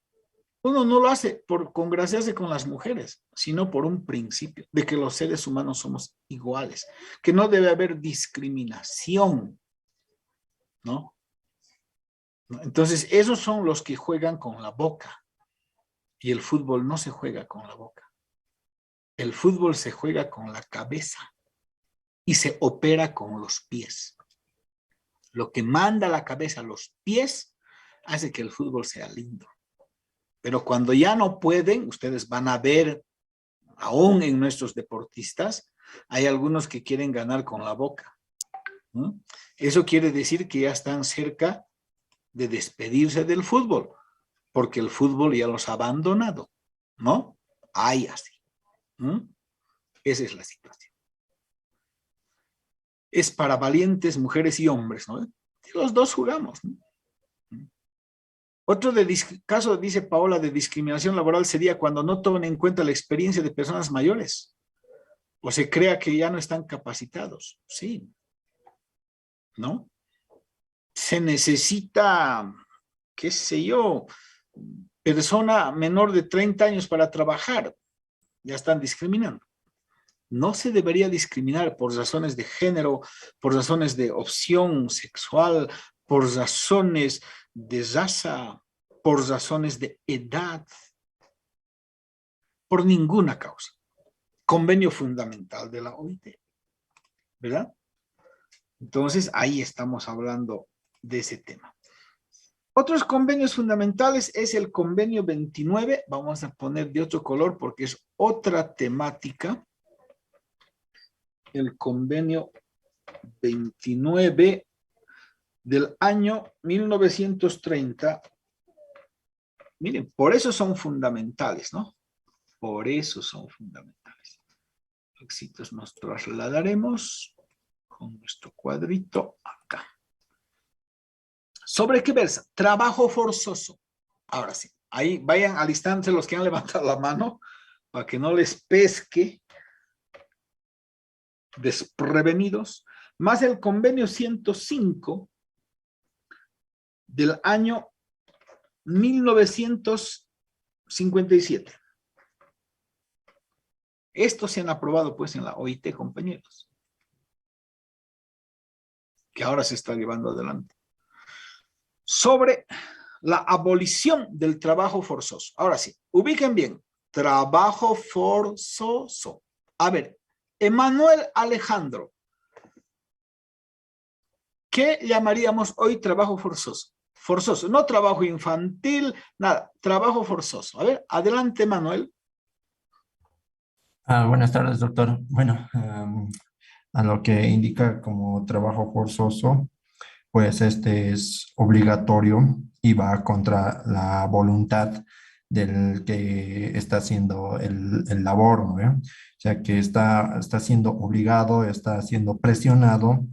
uno no lo hace por congraciarse con las mujeres, sino por un principio de que los seres humanos somos iguales, que no debe haber discriminación, ¿no? Entonces, esos son los que juegan con la boca. Y el fútbol no se juega con la boca. El fútbol se juega con la cabeza y se opera con los pies. Lo que manda la cabeza a los pies hace que el fútbol sea lindo. Pero cuando ya no pueden, ustedes van a ver, aún en nuestros deportistas, hay algunos que quieren ganar con la boca. ¿No? Eso quiere decir que ya están cerca de despedirse del fútbol. porque el fútbol ya los ha abandonado, ¿no? Hay así. Esa es la situación. Es para valientes mujeres y hombres, ¿no? Los dos jugamos, ¿no? Otro caso, dice Paola, de discriminación laboral sería cuando no toman en cuenta la experiencia de personas mayores o se crea que ya no están capacitados. Sí. ¿No? Se necesita, qué sé yo, persona menor de 30 años para trabajar. Ya están discriminando. No se debería discriminar por razones de género, por razones de opción sexual, por razones de raza, por razones de edad, por ninguna causa. Convenio fundamental de la OIT, ¿verdad? Entonces, ahí estamos hablando de ese tema. Otros convenios fundamentales es el convenio 29, vamos a poner de otro color porque es otra temática. El convenio 29 del año 1930. Miren, por eso son fundamentales, ¿no? Por eso son fundamentales. Éxitos nos trasladaremos con nuestro cuadrito acá. ¿Sobre qué versa? Trabajo forzoso. Ahora sí, ahí vayan alistándose los que han levantado la mano para que no les pesque desprevenidos. Más el convenio 105 del año 1957. Estos se han aprobado pues en la OIT, compañeros, que ahora se está llevando adelante. Sobre la abolición del trabajo forzoso. Ahora sí, ubiquen bien. Trabajo forzoso. A ver, Emanuel Alejandro. ¿Qué llamaríamos hoy trabajo forzoso? Forzoso, no trabajo infantil, nada, trabajo forzoso. A ver, adelante, Manuel. Buenas tardes, doctor. Bueno, a lo que indica como trabajo forzoso, pues este es obligatorio y va contra la voluntad del que está haciendo el labor, ¿no? O sea, que está siendo obligado, está siendo presionado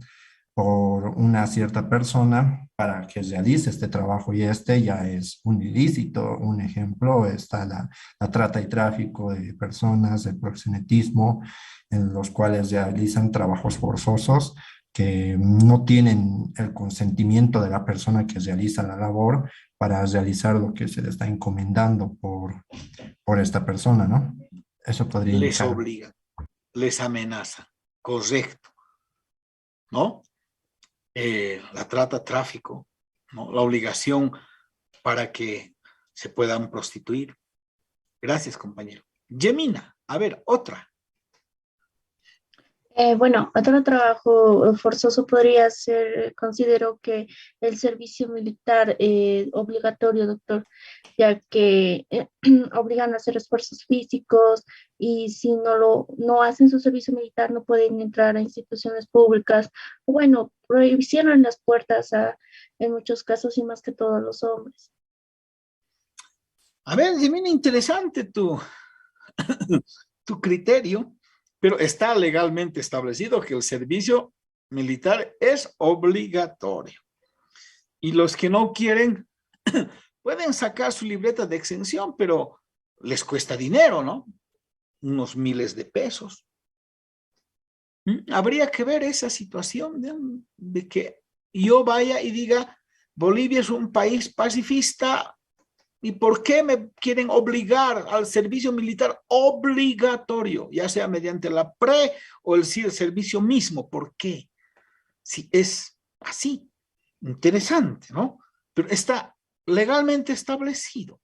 por una cierta persona para que realice este trabajo y este ya es un ilícito. Un ejemplo está la trata y tráfico de personas, el proxenetismo, en los cuales realizan trabajos forzosos que no tienen el consentimiento de la persona que realiza la labor para realizar lo que se le está encomendando por esta persona, ¿no? Eso podría Les indicar. obligan, les amenazan, correcto, ¿no? La trata, tráfico, ¿no? La obligación para que se puedan prostituir. Gracias, compañero. Yemina, a ver, otra. Bueno, otro trabajo forzoso podría ser, considero que el servicio militar obligatorio, doctor, ya que obligan a hacer esfuerzos físicos y si no hacen su servicio militar no pueden entrar a instituciones públicas. Bueno, cierran las puertas en muchos casos y más que todo a los hombres. A ver, Yemina, interesante tu criterio. Pero está legalmente establecido que el servicio militar es obligatorio. Y los que no quieren pueden sacar su libreta de exención, pero les cuesta dinero, ¿no? Unos miles de pesos. Habría que ver esa situación de que yo vaya y diga, Bolivia es un país pacifista, ¿y por qué me quieren obligar al servicio militar obligatorio? Ya sea mediante la o el servicio mismo. ¿Por qué? Si es así. Interesante, ¿no? Pero está legalmente establecido.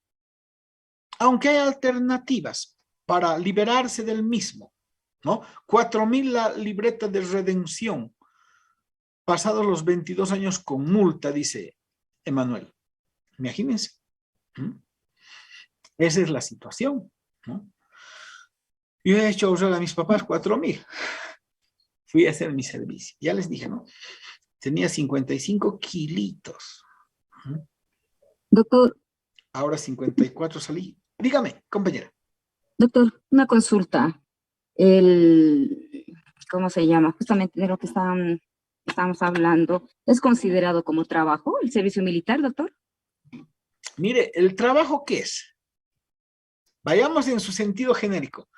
Aunque hay alternativas para liberarse del mismo, ¿no? 4,000 la libreta de redención. Pasados los 22 años con multa, dice Emanuel. Imagínense. Esa es la situación, ¿no? Yo he hecho ahorrar a mis papás 4,000. Fui a hacer mi servicio. Ya les dije, ¿no? Tenía 55 kilitos. Doctor, ahora 54 salí. Dígame, compañera. Doctor, una consulta. ¿Cómo se llama? Justamente de lo que estamos hablando. ¿Es considerado como trabajo el servicio militar, doctor? Mire, ¿el trabajo qué es? Vayamos en su sentido genérico.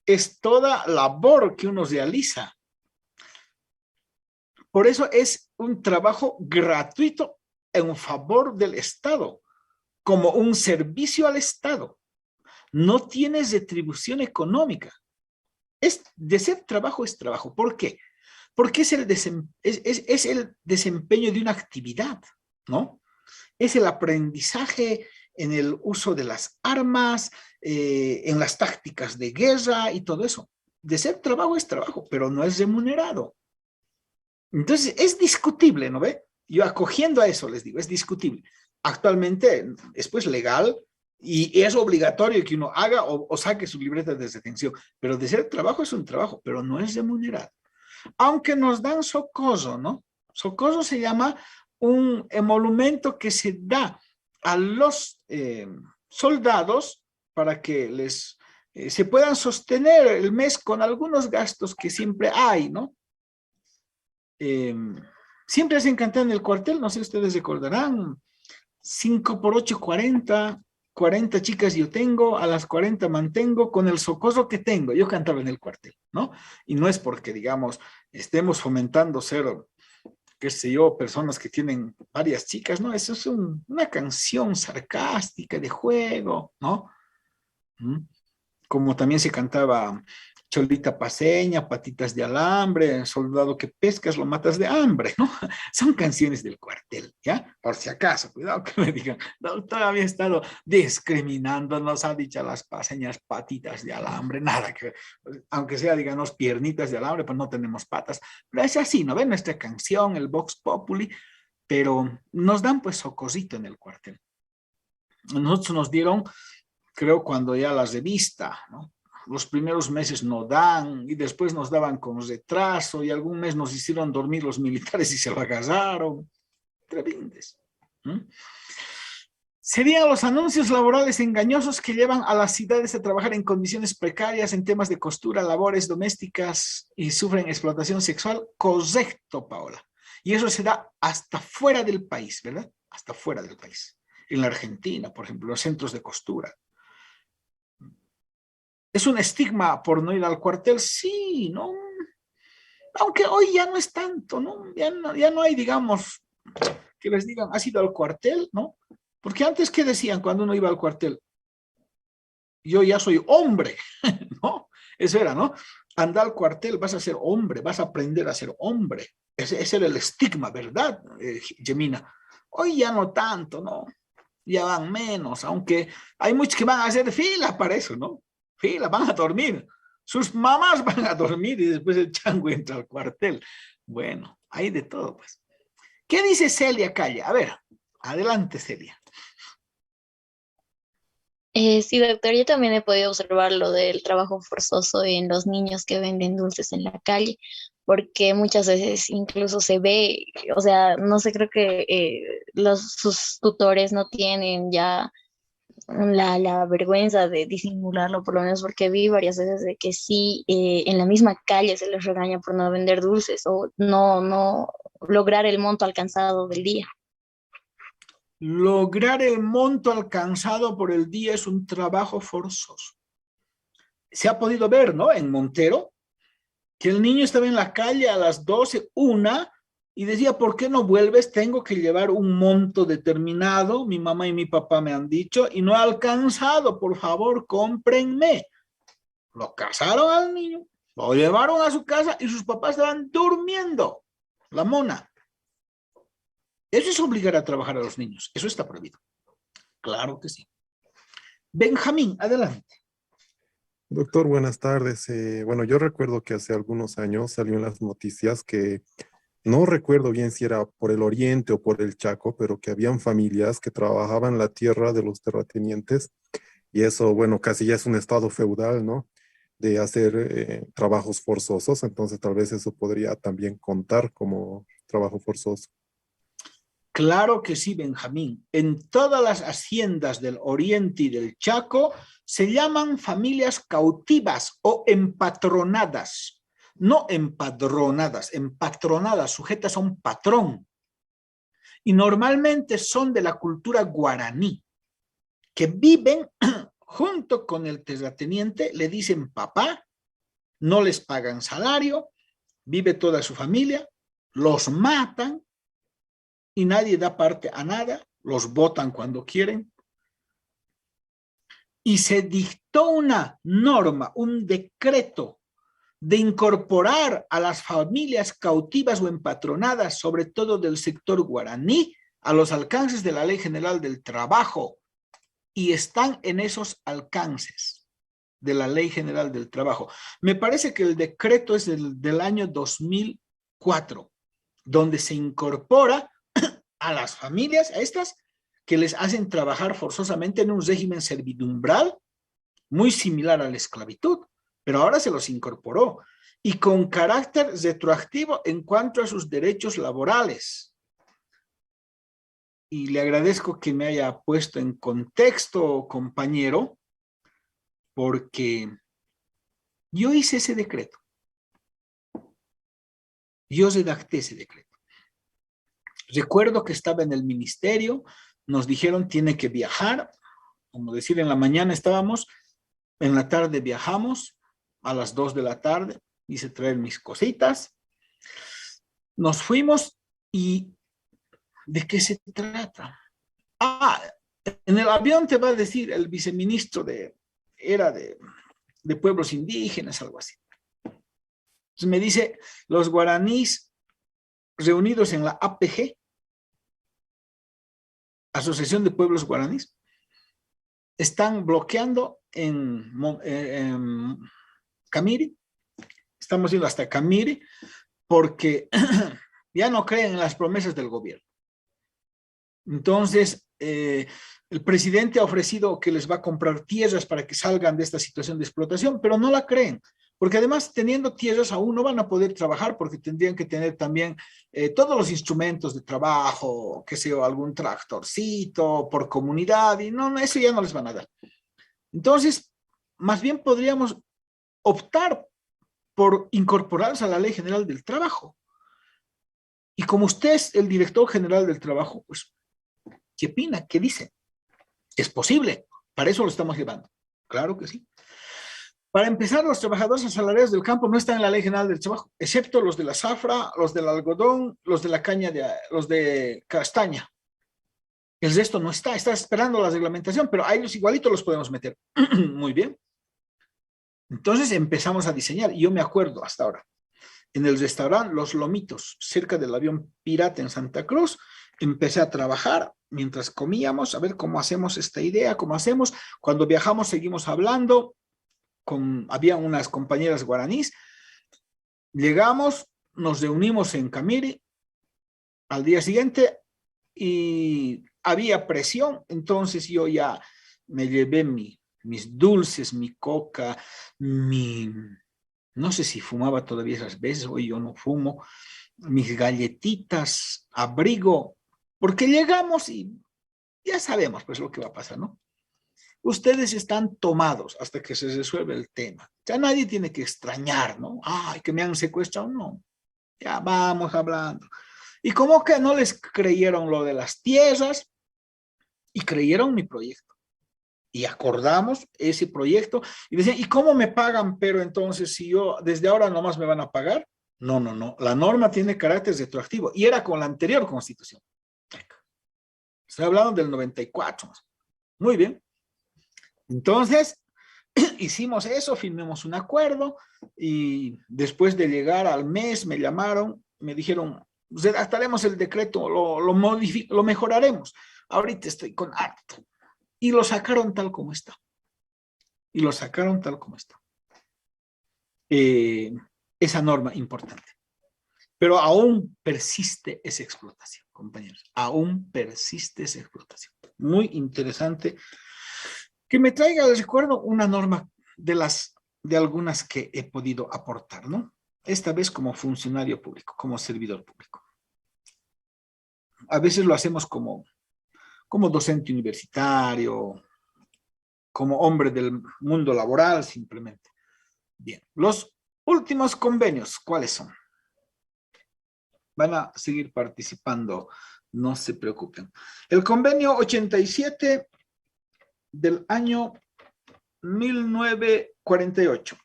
Es toda labor que uno realiza. Por eso es un trabajo gratuito en favor del Estado, como un servicio al Estado. No tiene retribución económica. De ser trabajo es trabajo. ¿Por qué? Porque es el desempeño de una actividad, ¿no? Es el aprendizaje en el uso de las armas, en las tácticas de guerra y todo eso. De ser trabajo es trabajo, pero no es remunerado. Entonces, es discutible, ¿no ve? Yo acogiendo a eso les digo, es discutible. Actualmente es pues legal y es obligatorio que uno haga o saque su libreta de detención, pero de ser trabajo es un trabajo, pero no es remunerado. Aunque nos dan socorro, ¿no? Socorro se llama un emolumento que se da a los soldados para que se puedan sostener el mes con algunos gastos que siempre hay, ¿no? Siempre hacen cantar en el cuartel, no sé si ustedes recordarán, 5 por 8, 40 chicas yo tengo, a las 40 mantengo con el socorro que tengo. Yo cantaba en el cuartel, ¿no? Y no es porque, digamos, estemos fomentando ser, qué sé yo, personas que tienen varias chicas, ¿no? Eso es una canción sarcástica de juego, ¿no? Como también se cantaba Cholita Paseña, Patitas de Alambre, Soldado que pescas lo matas de hambre, ¿no? Son canciones del cuartel, ¿ya? Por si acaso, cuidado que me digan, no, todavía he estado discriminando, nos ha dicho las paseñas patitas de alambre, nada que ver. Aunque sea, digamos, piernitas de alambre, pues no tenemos patas. Pero es así, ¿no ven? Nuestra canción, el Vox Populi, pero nos dan pues socorrito en el cuartel. Nosotros nos dieron, creo, cuando ya la revista, ¿no? Los primeros meses no dan y después nos daban con retraso y algún mes nos hicieron dormir los militares y se lo agarraron. Tremendes. Serían los anuncios laborales engañosos que llevan a las ciudades a trabajar en condiciones precarias en temas de costura, labores domésticas y sufren explotación sexual. Correcto, Paola. Y eso se da hasta fuera del país, ¿verdad? Hasta fuera del país. En la Argentina, por ejemplo, los centros de costura. ¿Es un estigma por no ir al cuartel? Sí, ¿no? Aunque hoy ya no es tanto, ¿no? Ya no hay, digamos, que les digan, ¿has ido al cuartel? ¿No? Porque antes, ¿qué decían cuando uno iba al cuartel? Yo ya soy hombre, ¿no? Eso era, ¿no? Anda al cuartel, vas a ser hombre, vas a aprender a ser hombre. Ese era el estigma, ¿verdad, Gemina? Hoy ya no tanto, ¿no? Ya van menos, aunque hay muchos que van a hacer fila para eso, ¿no? Fila, van a dormir. Sus mamás van a dormir y después el chango entra al cuartel. Bueno, hay de todo, pues. ¿Qué dice Celia Calle? A ver, adelante, Celia. Sí, doctor, yo también he podido observar lo del trabajo forzoso en los niños que venden dulces en la calle, porque muchas veces incluso se ve, o sea, no sé, creo que sus tutores no tienen ya la vergüenza de disimularlo, por lo menos porque vi varias veces de que sí, en la misma calle se les regaña por no vender dulces o no lograr el monto alcanzado del día. Lograr el monto alcanzado por el día es un trabajo forzoso. Se ha podido ver, ¿no? En Montero, que el niño estaba en la calle a las 12, 1, y decía, ¿por qué no vuelves? Tengo que llevar un monto determinado, mi mamá y mi papá me han dicho, y no he alcanzado, por favor, cómprenme. Lo casaron al niño, lo llevaron a su casa y sus papás estaban durmiendo. La mona. Eso es obligar a trabajar a los niños. Eso está prohibido. Claro que sí. Benjamín, adelante. Doctor, buenas tardes. Bueno, yo recuerdo que hace algunos años salió en las noticias que, no recuerdo bien si era por el Oriente o por el Chaco, pero que habían familias que trabajaban la tierra de los terratenientes y eso, bueno, casi ya es un estado feudal, ¿no? De hacer trabajos forzosos, entonces tal vez eso podría también contar como trabajo forzoso. Claro que sí, Benjamín. En todas las haciendas del Oriente y del Chaco se llaman familias cautivas o empatronadas. No empadronadas, empatronadas, sujetas a un patrón. Y normalmente son de la cultura guaraní, que viven junto con el terrateniente, le dicen papá, no les pagan salario, vive toda su familia, los matan y nadie da parte a nada, los botan cuando quieren. Y se dictó una norma, un decreto de incorporar a las familias cautivas o empatronadas, sobre todo del sector guaraní, a los alcances de la Ley General del Trabajo. Y están en esos alcances de la Ley General del Trabajo. Me parece que el decreto es del año 2004, donde se incorpora a las familias, a estas, que les hacen trabajar forzosamente en un régimen servidumbral, muy similar a la esclavitud, pero ahora se los incorporó, y con carácter retroactivo en cuanto a sus derechos laborales. Y le agradezco que me haya puesto en contexto, compañero, porque yo hice ese decreto. Yo redacté ese decreto. Recuerdo que estaba en el ministerio, nos dijeron tiene que viajar, como decir, en la mañana estábamos, en la tarde viajamos, a las 2 de la tarde, hice traer mis cositas, nos fuimos y ¿de qué se trata? En el avión te va a decir el viceministro de pueblos indígenas, algo así. Entonces me dice, los guaraníes reunidos en la APG, Asociación de Pueblos Guaraníes, están bloqueando en Camiri, estamos yendo hasta Camiri, porque ya no creen en las promesas del gobierno. Entonces, el presidente ha ofrecido que les va a comprar tierras para que salgan de esta situación de explotación, pero no la creen, porque además teniendo tierras aún no van a poder trabajar porque tendrían que tener también todos los instrumentos de trabajo, que sea algún tractorcito por comunidad, y no, eso ya no les van a dar. Entonces, más bien podríamos optar por incorporarse a la Ley General del Trabajo. Y como usted es el director general del trabajo, pues, ¿qué opina? ¿Qué dice? ¿Es posible? Para eso lo estamos llevando. Claro que sí. Para empezar, los trabajadores asalariados del campo no están en la Ley General del Trabajo, excepto los de la zafra, los del algodón, los de la caña, los de castaña. El resto no está esperando la reglamentación, pero a ellos igualito los podemos meter. Muy bien. Entonces empezamos a diseñar, y yo me acuerdo hasta ahora, en el restaurante Los Lomitos, cerca del avión Pirata en Santa Cruz, empecé a trabajar mientras comíamos, a ver cómo hacemos esta idea, cómo hacemos. Cuando viajamos seguimos hablando, había unas compañeras guaraníes, llegamos, nos reunimos en Camiri al día siguiente y había presión, entonces yo ya me llevé mis dulces, mi coca, no sé si fumaba todavía esas veces, hoy yo no fumo, mis galletitas, abrigo, porque llegamos y ya sabemos pues lo que va a pasar, ¿no? Ustedes están tomados hasta que se resuelve el tema. Ya nadie tiene que extrañar, ¿no? Ay, que me han secuestrado, no. Ya vamos hablando. Y como que no les creyeron lo de las tierras y creyeron mi proyecto. Y acordamos ese proyecto y decían, ¿y cómo me pagan? Pero entonces si yo desde ahora nomás me van a pagar. No, no, no. La norma tiene carácter retroactivo y era con la anterior constitución. Estoy hablando del 94. Muy bien. Entonces, hicimos eso, firmamos un acuerdo y después de llegar al mes me llamaron, me dijeron, redactaremos el decreto, lo mejoraremos. Ahorita estoy con harto. Y lo sacaron tal como está. Esa norma importante. Pero aún persiste esa explotación, compañeros. Aún persiste esa explotación. Muy interesante. Que me traiga al recuerdo una norma de algunas que he podido aportar, ¿no? Esta vez como funcionario público, como servidor público. a veces lo hacemos como docente universitario, como hombre del mundo laboral simplemente. Bien, los últimos convenios, ¿cuáles son? Van a seguir participando, no se preocupen. El convenio 87 del año 1948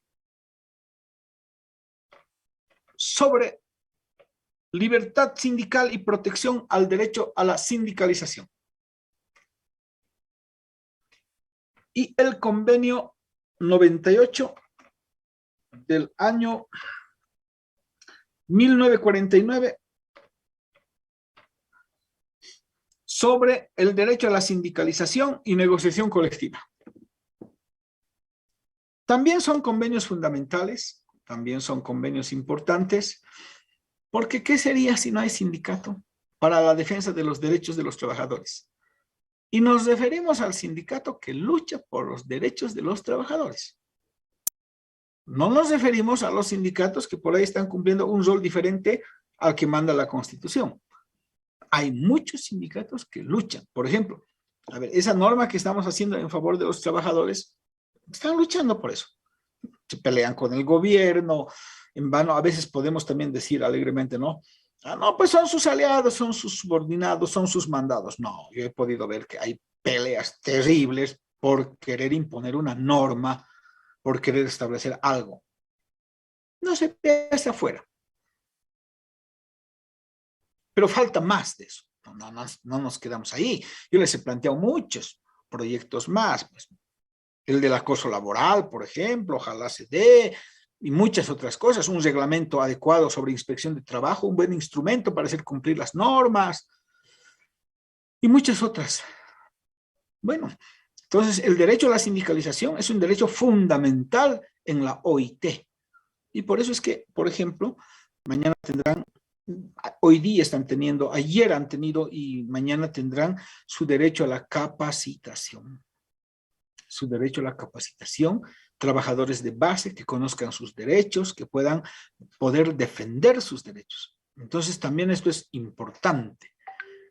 sobre libertad sindical y protección al derecho a la sindicalización. Y el convenio 98 del año 1949 sobre el derecho a la sindicalización y negociación colectiva. También son convenios fundamentales, también son convenios importantes, porque ¿qué sería si no hay sindicato para la defensa de los derechos de los trabajadores? Y nos referimos al sindicato que lucha por los derechos de los trabajadores. No nos referimos a los sindicatos que por ahí están cumpliendo un rol diferente al que manda la Constitución. Hay muchos sindicatos que luchan. Por ejemplo, a ver, esa norma que estamos haciendo en favor de los trabajadores, están luchando por eso. Se pelean con el gobierno, en vano. A veces podemos también decir alegremente, ¿no? Ah, no, pues son sus aliados, son sus subordinados, son sus mandados. No, yo he podido ver que hay peleas terribles por querer imponer una norma, por querer establecer algo. No se ve hacia afuera. Pero falta más de eso. No nos quedamos ahí. Yo les he planteado muchos proyectos más. Pues, el del acoso laboral, por ejemplo, ojalá se dé, y muchas otras cosas. Un reglamento adecuado sobre inspección de trabajo, un buen instrumento para hacer cumplir las normas, y muchas otras. Bueno, entonces el derecho a la sindicalización es un derecho fundamental en la OIT. Y por eso es que, por ejemplo, mañana tendrán, hoy día están teniendo, ayer han tenido y mañana tendrán su derecho a la capacitación. Su derecho a la capacitación, trabajadores de base que conozcan sus derechos, que puedan poder defender sus derechos. Entonces también esto es importante.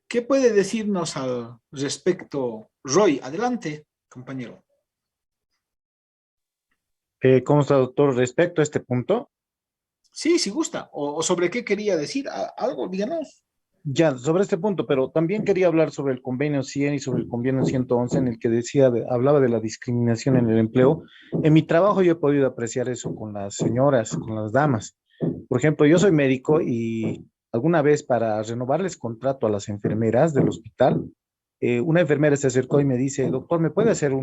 ¿Qué puede decirnos al respecto, Roy? Adelante, compañero. ¿Cómo está, doctor, respecto a este punto? Sí, si gusta. O sobre qué quería decir, algo, díganos. Ya, sobre este punto, pero también quería hablar sobre el convenio 100 y sobre el convenio 111 en el que hablaba de la discriminación en el empleo. En mi trabajo yo he podido apreciar eso con las señoras, con las damas. Por ejemplo, yo soy médico y alguna vez para renovarles contrato a las enfermeras del hospital, una enfermera se acercó y me dice, doctor, ¿me puede dar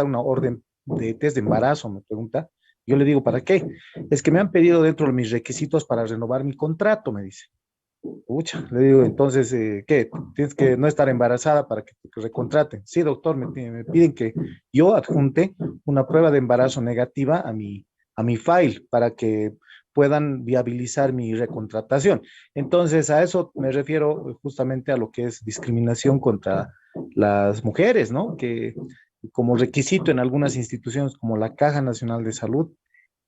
una orden de test de embarazo? Me pregunta. Yo le digo, ¿para qué? Es que me han pedido dentro de mis requisitos para renovar mi contrato, me dice. Pucha, le digo, entonces, ¿qué? ¿Tienes que no estar embarazada para que te recontraten? Sí, doctor, me piden que yo adjunte una prueba de embarazo negativa a mi file para que puedan viabilizar mi recontratación. Entonces, a eso me refiero justamente a lo que es discriminación contra las mujeres, ¿no? Que como requisito en algunas instituciones como la Caja Nacional de Salud,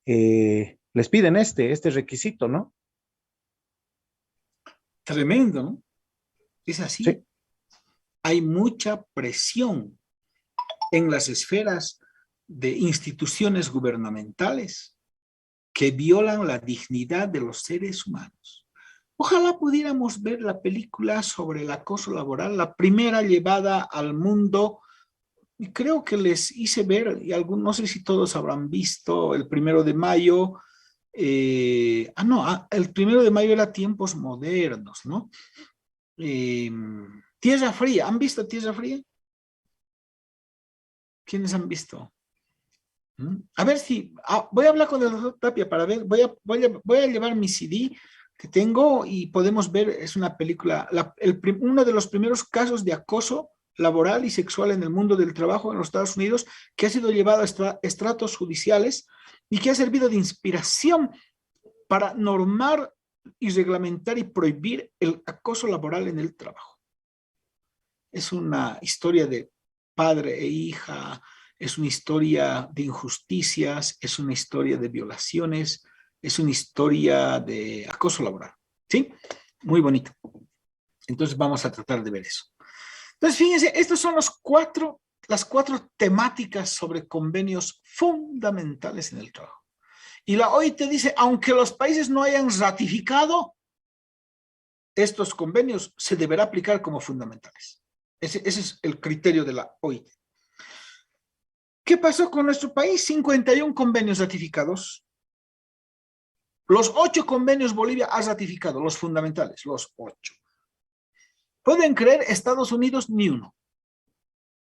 les piden este requisito, ¿no? Tremendo, ¿no? Es así. Sí. Hay mucha presión en las esferas de instituciones gubernamentales que violan la dignidad de los seres humanos. Ojalá pudiéramos ver la película sobre el acoso laboral, la primera llevada al mundo, y creo que les hice ver, y no sé si todos habrán visto, el 1 de mayo, el 1 de mayo era tiempos modernos, ¿no? Tierra Fría, ¿han visto Tierra Fría? ¿Quiénes han visto? A ver si, voy a hablar con el doctor Tapia para ver, voy a llevar mi CD que tengo y podemos ver, es una película, uno de los primeros casos de acoso laboral y sexual en el mundo del trabajo en los Estados Unidos, que ha sido llevado a estratos judiciales y que ha servido de inspiración para normar y reglamentar y prohibir el acoso laboral en el trabajo. Es una historia de padre e hija, es una historia de injusticias, es una historia de violaciones, es una historia de acoso laboral. ¿Sí? Muy bonito. Entonces vamos a tratar de ver eso. Entonces, fíjense, estas son las cuatro temáticas sobre convenios fundamentales en el trabajo. Y la OIT dice, aunque los países no hayan ratificado, estos convenios se deberá aplicar como fundamentales. Ese es el criterio de la OIT. ¿Qué pasó con nuestro país? 51 convenios ratificados. Los 8 convenios Bolivia ha ratificado, los fundamentales, los 8. ¿Pueden creer? Estados Unidos, ni uno.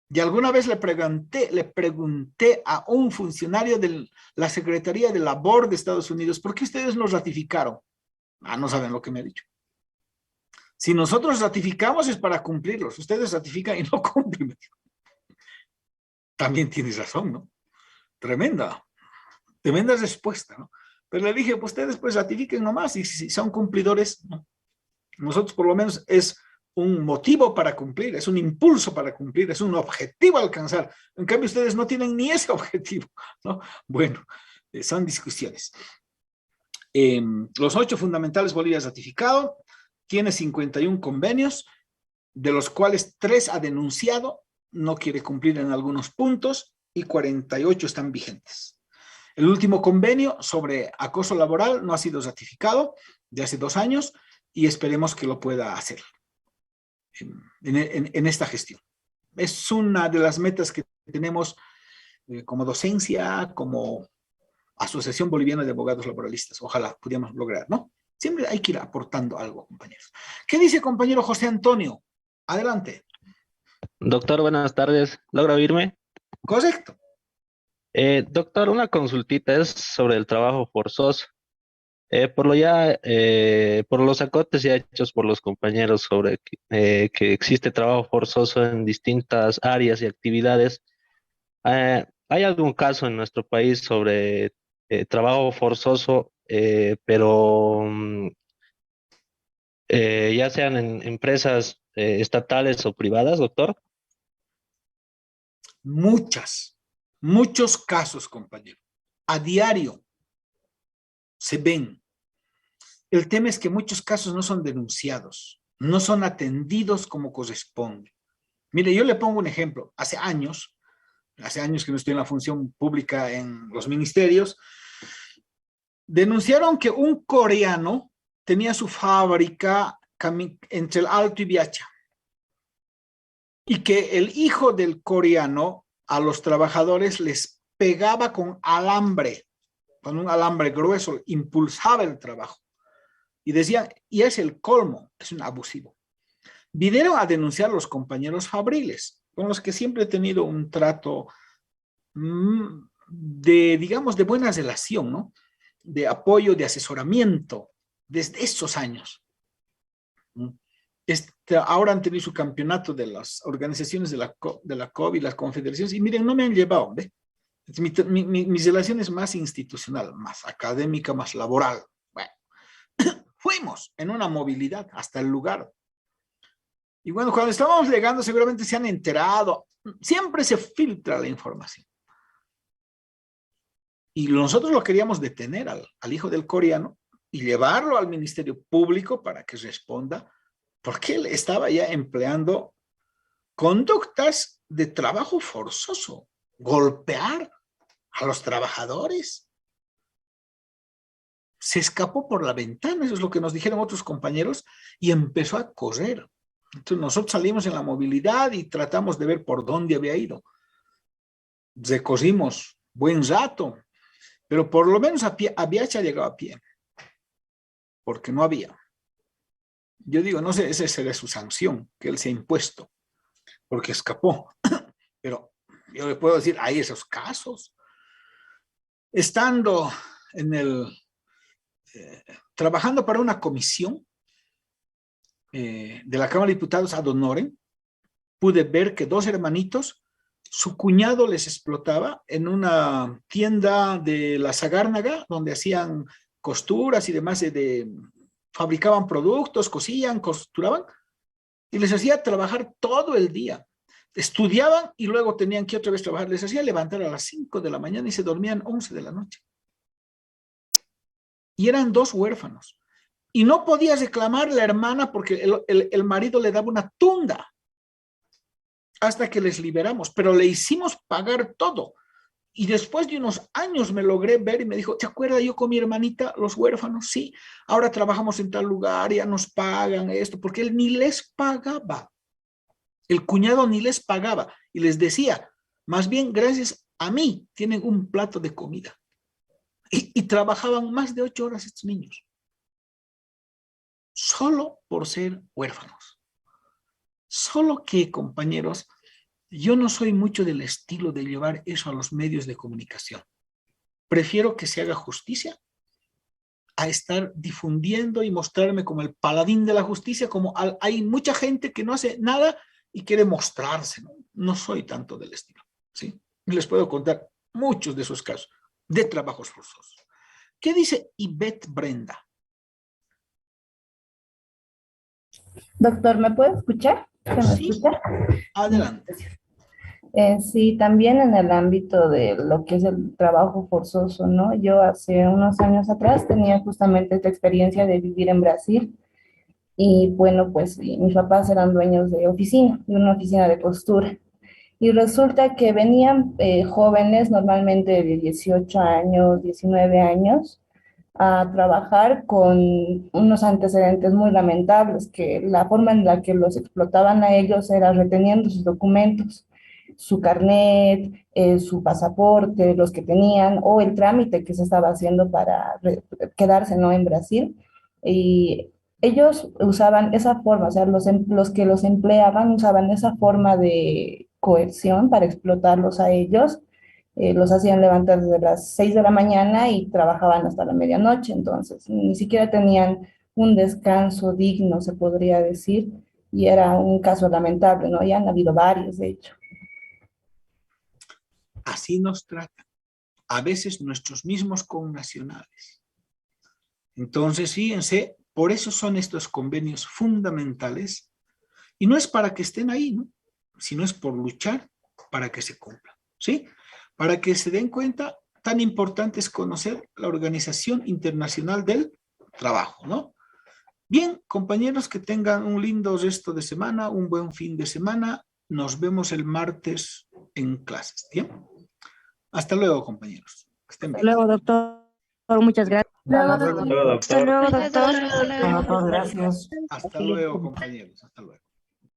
Y alguna vez le pregunté a un funcionario de la Secretaría de Labor de Estados Unidos, ¿por qué ustedes no ratificaron? No saben lo que me ha dicho. Si nosotros ratificamos es para cumplirlos. Ustedes ratifican y no cumplen. También tienes razón, ¿no? Tremenda respuesta, ¿no? Pero le dije, pues ustedes pues ratifiquen nomás y si son cumplidores, ¿no? Nosotros por lo menos es un motivo para cumplir, es un impulso para cumplir, es un objetivo a alcanzar. En cambio, ustedes no tienen ni ese objetivo, ¿no? Bueno, son discusiones. Los 8 fundamentales Bolivia ha ratificado, tiene 51 convenios, de los cuales 3 ha denunciado, no quiere cumplir en algunos puntos, y 48 están vigentes. El último convenio sobre acoso laboral no ha sido ratificado de hace 2 años, y esperemos que lo pueda hacer en esta gestión. Es una de las metas que tenemos como docencia, como Asociación Boliviana de Abogados Laboralistas. Ojalá pudiéramos lograr, ¿no? Siempre hay que ir aportando algo, compañeros. ¿Qué dice compañero José Antonio? Adelante. Doctor, buenas tardes. ¿Logra oírme? Correcto. Doctor, una consultita es sobre el trabajo forzoso. Por los acotes ya hechos por los compañeros sobre que existe trabajo forzoso en distintas áreas y actividades, ¿hay algún caso en nuestro país sobre trabajo forzoso, pero ya sean en empresas estatales o privadas, doctor? Muchos casos, compañero. A diario se ven. El tema es que muchos casos no son denunciados, no son atendidos como corresponde. Mire, yo le pongo un ejemplo. Hace años que no estoy en la función pública en los ministerios, denunciaron que un coreano tenía su fábrica entre el Alto y Biacha y que el hijo del coreano a los trabajadores les pegaba con un alambre grueso, impulsaba el trabajo. Y decían, y es el colmo, es un abusivo. Vinieron a denunciar a los compañeros fabriles, con los que siempre he tenido un trato digamos, de buena relación, ¿no? De apoyo, de asesoramiento, desde esos años. Ahora han tenido su campeonato de las organizaciones de la COVID, las confederaciones, y miren, no me han llevado, ¿ve? Mi relación es más institucional, más académica, más laboral. Bueno, fuimos en una movilidad hasta el lugar. Y bueno, cuando estábamos llegando seguramente se han enterado, siempre se filtra la información. Y nosotros lo queríamos detener al hijo del coreano y llevarlo al Ministerio Público para que responda, porque él estaba ya empleando conductas de trabajo forzoso, golpear a los trabajadores. Se escapó por la ventana, eso es lo que nos dijeron otros compañeros, y empezó a correr. Entonces nosotros salimos en la movilidad y tratamos de ver por dónde había ido. Recorrimos buen rato, pero por lo menos a Biacha llegado a pie, porque no había. Yo digo, no sé, esa será su sanción que él se ha impuesto, porque escapó. Pero yo le puedo decir, hay esos casos. Estando trabajando para una comisión de la Cámara de Diputados ad honorem, pude ver que 2 hermanitos, su cuñado les explotaba en una tienda de la Sagárnaga, donde hacían costuras y demás, fabricaban productos, cosían, costuraban, y les hacía trabajar todo el día. Estudiaban y luego tenían que otra vez trabajar. Les hacía levantar a las 5 de la mañana y se dormían 11 de la noche. Y eran 2 huérfanos. Y no podía reclamar la hermana porque el marido le daba una tunda hasta que les liberamos, pero le hicimos pagar todo. Y después de unos años me logré ver y me dijo, ¿te acuerdas yo con mi hermanita, los huérfanos? Sí, ahora trabajamos en tal lugar, ya nos pagan esto, porque él ni les pagaba. El cuñado ni les pagaba y les decía, más bien gracias a mí tienen un plato de comida. Y trabajaban más de 8 horas estos niños, solo por ser huérfanos. Solo que, compañeros, yo no soy mucho del estilo de llevar eso a los medios de comunicación. Prefiero que se haga justicia a estar difundiendo y mostrarme como el paladín de la justicia, como hay mucha gente que no hace nada y quiere mostrarse, ¿no? No soy tanto del estilo, ¿sí? Les puedo contar muchos de esos casos de trabajos forzosos. ¿Qué dice Ivette Brenda? Doctor, ¿me puede escuchar? ¿Se me Sí, escucha? adelante. Sí, también en el ámbito de lo que es el trabajo forzoso, ¿no? Yo hace unos años atrás tenía justamente esta experiencia de vivir en Brasil y bueno, pues mis papás eran dueños de oficina, de una oficina de costura. Y resulta que venían jóvenes, normalmente de 18 años, 19 años, a trabajar con unos antecedentes muy lamentables, que la forma en la que los explotaban a ellos era reteniendo sus documentos, su carnet, su pasaporte, los que tenían, o el trámite que se estaba haciendo para quedarse, ¿no?, en Brasil. Y ellos usaban esa forma, o sea, los que los empleaban usaban esa forma de coerción para explotarlos a ellos. Los hacían levantar desde las 6 de la mañana y trabajaban hasta la medianoche, entonces ni siquiera tenían un descanso digno, se podría decir, y era un caso lamentable, ¿no? Ya han habido varios, de hecho. Así nos tratan, a veces nuestros mismos connacionales. Entonces, fíjense, por eso son estos convenios fundamentales, y no es para que estén ahí, ¿no?, sino es por luchar para que se cumplan, ¿sí? Para que se den cuenta, tan importante es conocer la Organización Internacional del Trabajo, ¿no? Bien, compañeros, que tengan un lindo resto de semana, un buen fin de semana. Nos vemos el martes en clases, ¿bien? Hasta luego, compañeros. Que estén bien. Hasta luego, doctor. Muchas gracias. Hasta luego, doctor. Hasta luego, compañeros. Hasta luego.